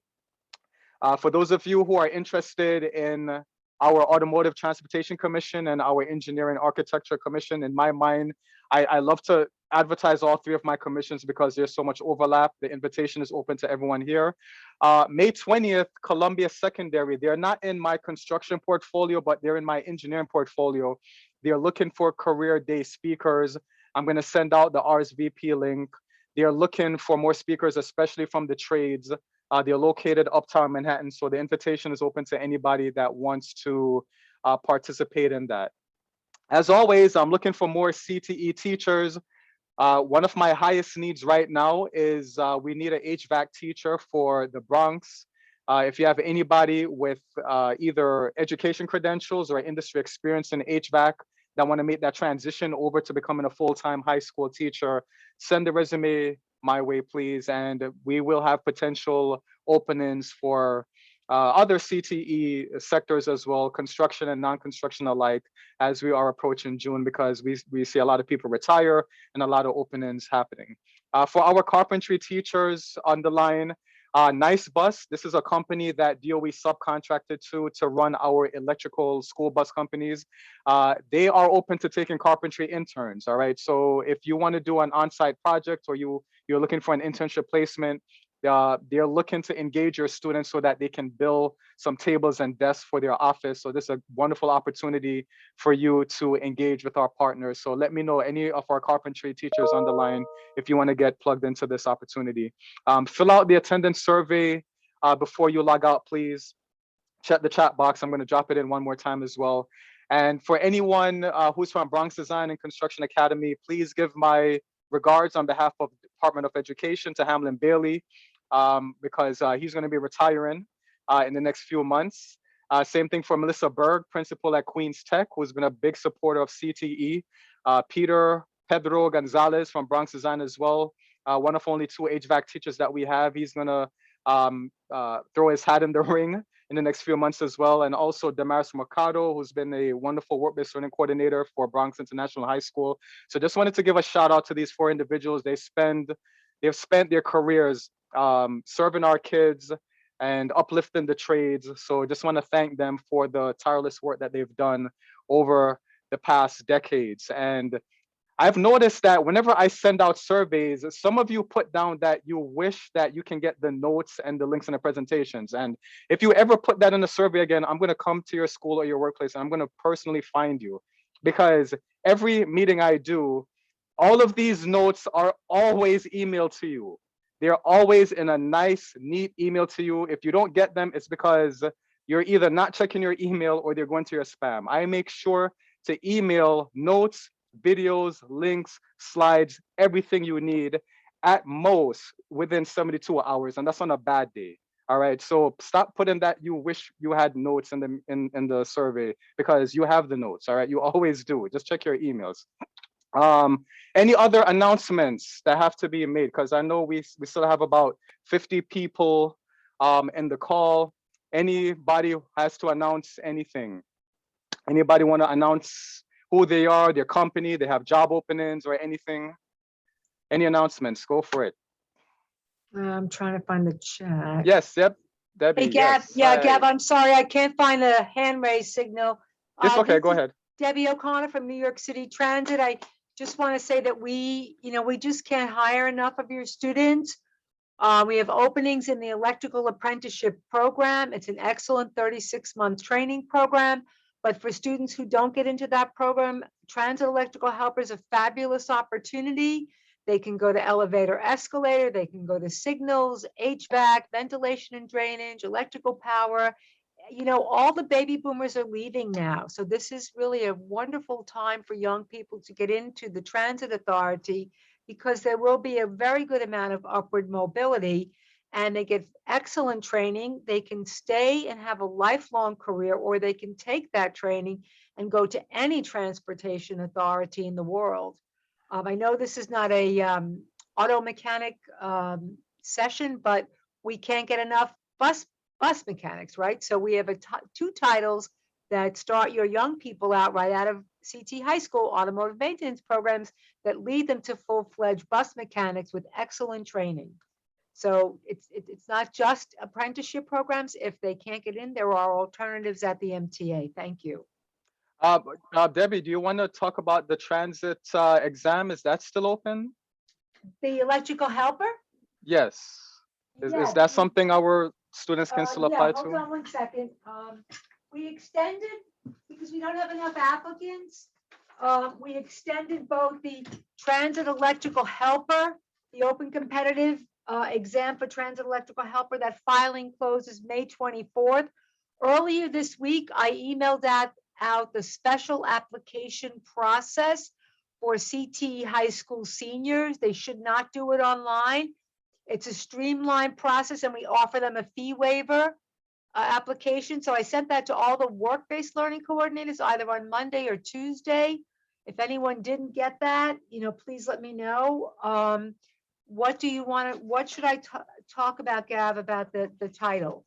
Speaker 1: For those of you who are interested in our Automotive Transportation Commission and our Engineering Architecture Commission, in my mind, I love to advertise all three of my commissions because there's so much overlap. The invitation is open to everyone here. May 20th, Columbia Secondary. They're not in my construction portfolio, but they're in my engineering portfolio. They're looking for career day speakers. I'm going to send out the RSVP link. They're looking for more speakers, especially from the trades. They're located uptown Manhattan, so the invitation is open to anybody that wants to participate in that. As always, I'm looking for more CTE teachers. One of my highest needs right now is we need an HVAC teacher for the Bronx. If you have anybody with either education credentials or industry experience in HVAC that want to make that transition over to becoming a full-time high school teacher, send the resume my way, please. And we will have potential openings for other CTE sectors as well, construction and non-construction alike, as we are approaching June, because we see a lot of people retire and a lot of openings happening. For our carpentry teachers on the line, Nice Bus, this is a company that DOE subcontracted to run our electrical school bus companies. They are open to taking carpentry interns, all right? So if you want to do an on-site project or you're looking for an internship placement, they're looking to engage your students so that they can build some tables and desks for their office. So this is a wonderful opportunity for you to engage with our partners. So let me know, any of our carpentry teachers on the line, if you want to get plugged into this opportunity. Fill out the attendance survey before you log out, please. Check the chat box. I'm going to drop it in one more time as well. And for anyone who's from Bronx Design and Construction Academy, please give my regards on behalf of the Department of Education to Hamlin Bailey, because he's going to be retiring in the next few months. Same thing for Melissa Berg, principal at Queens Tech, who's been a big supporter of CTE. Pedro Gonzalez from Bronx Design as well, one of only 2 HVAC teachers that we have. He's going to throw his hat in the ring in the next few months as well. And also Damaris Mercado, who's been a wonderful work-based learning coordinator for Bronx International High School. So just wanted to give a shout out to these 4 individuals. They've spent their careers serving our kids and uplifting the trades. So just want to thank them for the tireless work that they've done over the past decades. And I've noticed that whenever I send out surveys, some of you put down that you wish that you can get the notes and the links in the presentations. And if you ever put that in a survey again, I'm going to come to your school or your workplace and I'm going to personally find you, because every meeting I do, all of these notes are always emailed to you. They're always in a nice, neat email to you. If you don't get them, it's because you're either not checking your email or they're going to your spam. I make sure to email notes, videos, links, slides, everything you need at most within 72 hours. And that's on a bad day. All right. So stop putting that you wish you had notes in the survey, because you have the notes. All right. You always do. Just check your emails. Any other announcements that have to be made? Because I know we still have about 50 people in the call. Anybody has to announce anything? Anybody want to announce who they are, their company, they have job openings or anything? Any announcements? Go for it.
Speaker 17: I'm trying to find the chat.
Speaker 1: Yes, yep. Debbie,
Speaker 17: Hey, Gab,
Speaker 1: yes.
Speaker 17: yeah,
Speaker 1: Hi.
Speaker 17: Gab, I'm sorry, I can't find the hand raise signal.
Speaker 1: It's okay,
Speaker 17: this
Speaker 1: go
Speaker 17: is
Speaker 1: ahead.
Speaker 17: Debbie O'Connor from New York City Transit. I just want to say that we just can't hire enough of your students. We have openings in the electrical apprenticeship program. It's an excellent 36-month training program. But for students who don't get into that program, transit electrical helper is a fabulous opportunity. They can go to elevator, escalator, they can go to signals, HVAC, ventilation and drainage, electrical power. You know, all the baby boomers are leaving now. So this is really a wonderful time for young people to get into the transit authority, because there will be a very good amount of upward mobility, and they get excellent training. They can stay and have a lifelong career, or they can take that training and go to any transportation authority in the world. I know this is not a auto mechanic session, but we can't get enough bus mechanics, right? So we have two titles that start your young people out right out of CT high school, automotive maintenance programs that lead them to full-fledged bus mechanics with excellent training. So it's not just apprenticeship programs. If they can't get in, there are alternatives at the MTA. Thank you.
Speaker 1: Debbie, do you want to talk about the transit exam? Is that still open?
Speaker 17: The electrical helper?
Speaker 1: Yes. Is that something our students can still apply
Speaker 17: Hold
Speaker 1: to?
Speaker 17: on one second. We extended, because we don't have enough applicants, we extended both the transit electrical helper, the open competitive exam for transit electrical helper. That filing closes May 24th. Earlier this week, I emailed out the special application process for CTE high school seniors. They should not do it online. It's a streamlined process, and we offer them a fee waiver application. So I sent that to all the work-based learning coordinators either on Monday or Tuesday. If anyone didn't get that, you know, please let me know. What do you want to, what should I talk about, Gav, about the title?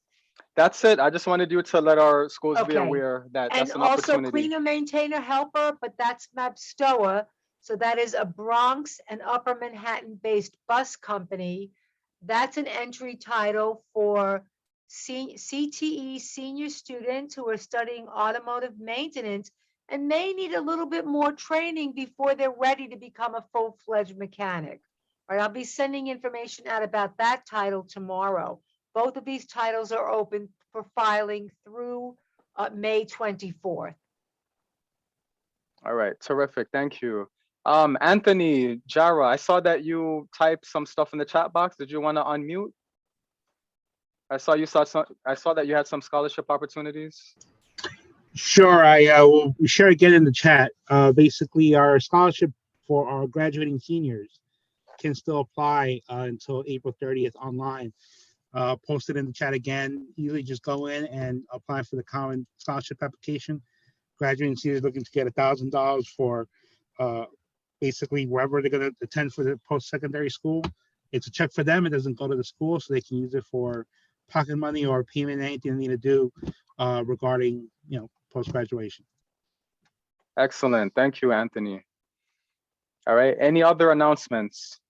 Speaker 1: That's it. I just wanted you to let our schools be
Speaker 17: Okay.
Speaker 1: aware that
Speaker 17: And
Speaker 1: that's an
Speaker 17: also
Speaker 1: opportunity.
Speaker 17: cleaner maintainer helper, but that's MAPSTOA. So that is a Bronx and Upper Manhattan based bus company. That's an entry title for CTE senior students who are studying automotive maintenance and may need a little bit more training before they're ready to become a full-fledged mechanic. All right, I'll be sending information out about that title tomorrow. Both of these titles are open for filing through May 24th.
Speaker 1: All right, terrific. Thank you. Anthony, Jara, I saw that you typed some stuff in the chat box. Did you want to unmute? I saw that you had some scholarship opportunities.
Speaker 18: Sure, I will share again in the chat. Basically, our scholarship for our graduating seniors can still apply until April 30th online. Posted in the chat again. Usually just go in and apply for the common scholarship application. Graduating seniors looking to get $1,000 for basically wherever they're going to attend for the post-secondary school. It's a check for them. It doesn't go to the school, so they can use it for pocket money or payment, anything they need to do regarding, you know, post-graduation.
Speaker 1: Excellent. Thank you, Anthony. All right. Any other announcements?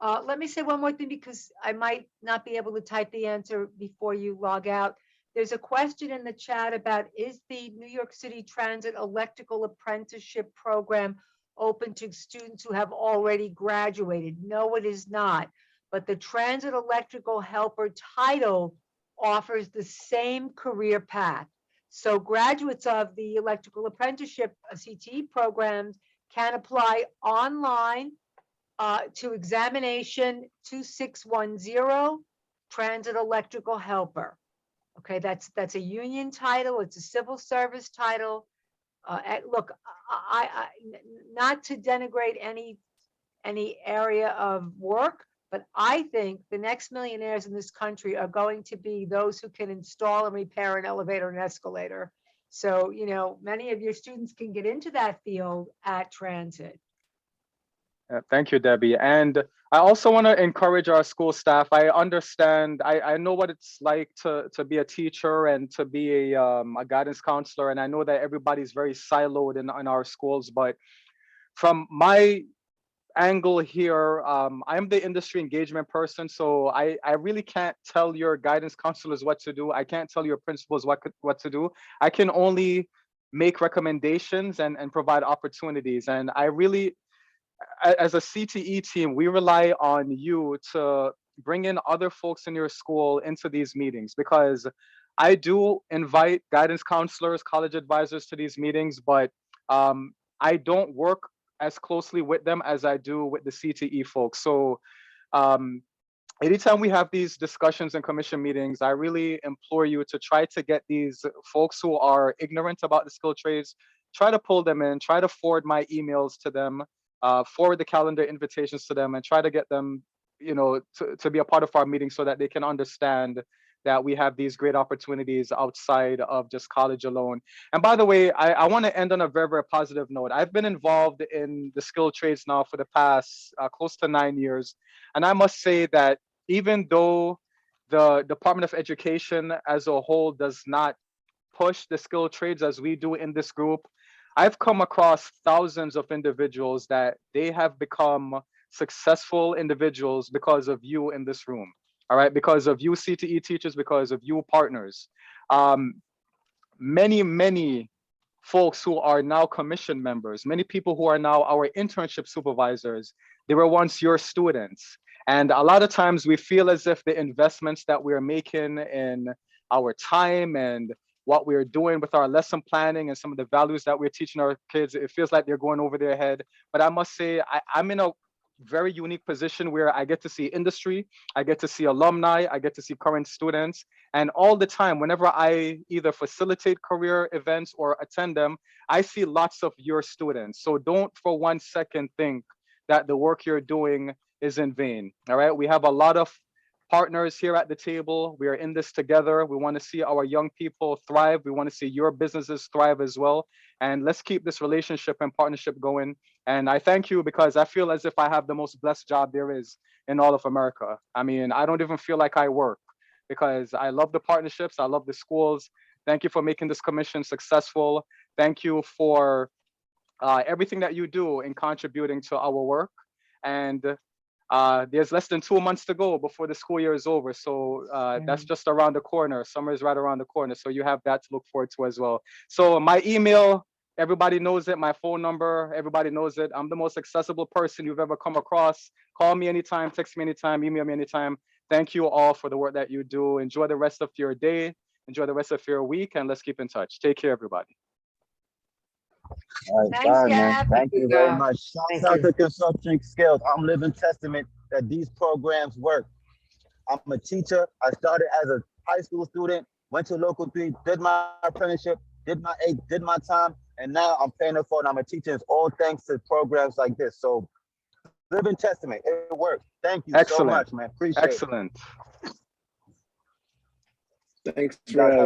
Speaker 17: Let me say one more thing, because I might not be able to type the answer before you log out. There's a question in the chat about, is the New York City Transit Electrical Apprenticeship Program open to students who have already graduated? No, it is not. But the Transit Electrical Helper title offers the same career path. So graduates of the Electrical Apprenticeship CTE programs can apply online to examination 2610, Transit Electrical Helper. Okay, that's a union title. It's a civil service title. Look, I not to denigrate any area of work, but I think the next millionaires in this country are going to be those who can install and repair an elevator and escalator. So, you know, many of your students can get into that field at Transit.
Speaker 1: Thank you, Debbie. And I also want to encourage our school staff. I understand, I know what it's like to be a teacher and to be a guidance counselor. And I know that everybody's very siloed in our schools, but from my angle here, I'm the industry engagement person. So I really can't tell your guidance counselors what to do. I can't tell your principals what to do. I can only make recommendations and provide opportunities. And I really, as a CTE team, we rely on you to bring in other folks in your school into these meetings, because I do invite guidance counselors, college advisors to these meetings, but I don't work as closely with them as I do with the CTE folks. So um, anytime we have these discussions and commission meetings, I really implore you to try to get these folks who are ignorant about the skilled trades, try to pull them in, try to forward my emails to them, forward the calendar invitations to them, and try to get them, to be a part of our meeting so that they can understand that we have these great opportunities outside of just college alone. And by the way, I want to end on a very, very positive note. I've been involved in the skilled trades now for the past close to 9 years. And I must say that even though the Department of Education as a whole does not push the skilled trades as we do in this group, I've come across thousands of individuals that they have become successful individuals because of you in this room. All right, because of you CTE teachers, because of you partners. Many folks who are now commission members, many people who are now our internship supervisors, they were once your students. And a lot of times we feel as if the investments that we're making in our time and what we're doing with our lesson planning and some of the values that we're teaching our kids, it feels like they're going over their head. But I must say, I'm in a very unique position where I get to see industry, I get to see alumni, I get to see current students. And all the time, whenever I either facilitate career events or attend them, I see lots of your students. So don't for 1 second think that the work you're doing is in vain. All right, we have a lot of partners here at the table. We are in this together. We want to see our young people thrive. We want to see your businesses thrive as well. And let's keep this relationship and partnership going. And I thank you because I feel as if I have the most blessed job there is in all of America. I mean, I don't even feel like I work because I love the partnerships. I love the schools. Thank you for making this commission successful. Thank you for everything that you do in contributing to our work. And there's less than 2 months to go before the school year is over. So that's just around the corner. Summer is right around the corner. So you have that to look forward to as well. So my email, everybody knows it. My phone number, everybody knows it. I'm the most accessible person you've ever come across. Call me anytime, text me anytime, email me anytime. Thank you all for the work that you do. Enjoy the rest of your day. Enjoy the rest of your week. And let's keep in touch. Take care, everybody.
Speaker 7: All right,
Speaker 17: Thanks,
Speaker 7: bye, man.
Speaker 17: Gab.
Speaker 7: Thank you very
Speaker 17: Yeah.
Speaker 7: much. Shout out to Consulting Skills. I'm living testament that these programs work. I'm a teacher. I started as a high school student, went to local 3, did my apprenticeship, did my 8, did my time, and now I'm paying it forward. I'm a teacher. It's all thanks to programs like this. So living testament, it works. Thank you so much, man. Appreciate it.
Speaker 1: Excellent.
Speaker 2: Thanks
Speaker 7: You
Speaker 2: for
Speaker 7: guys have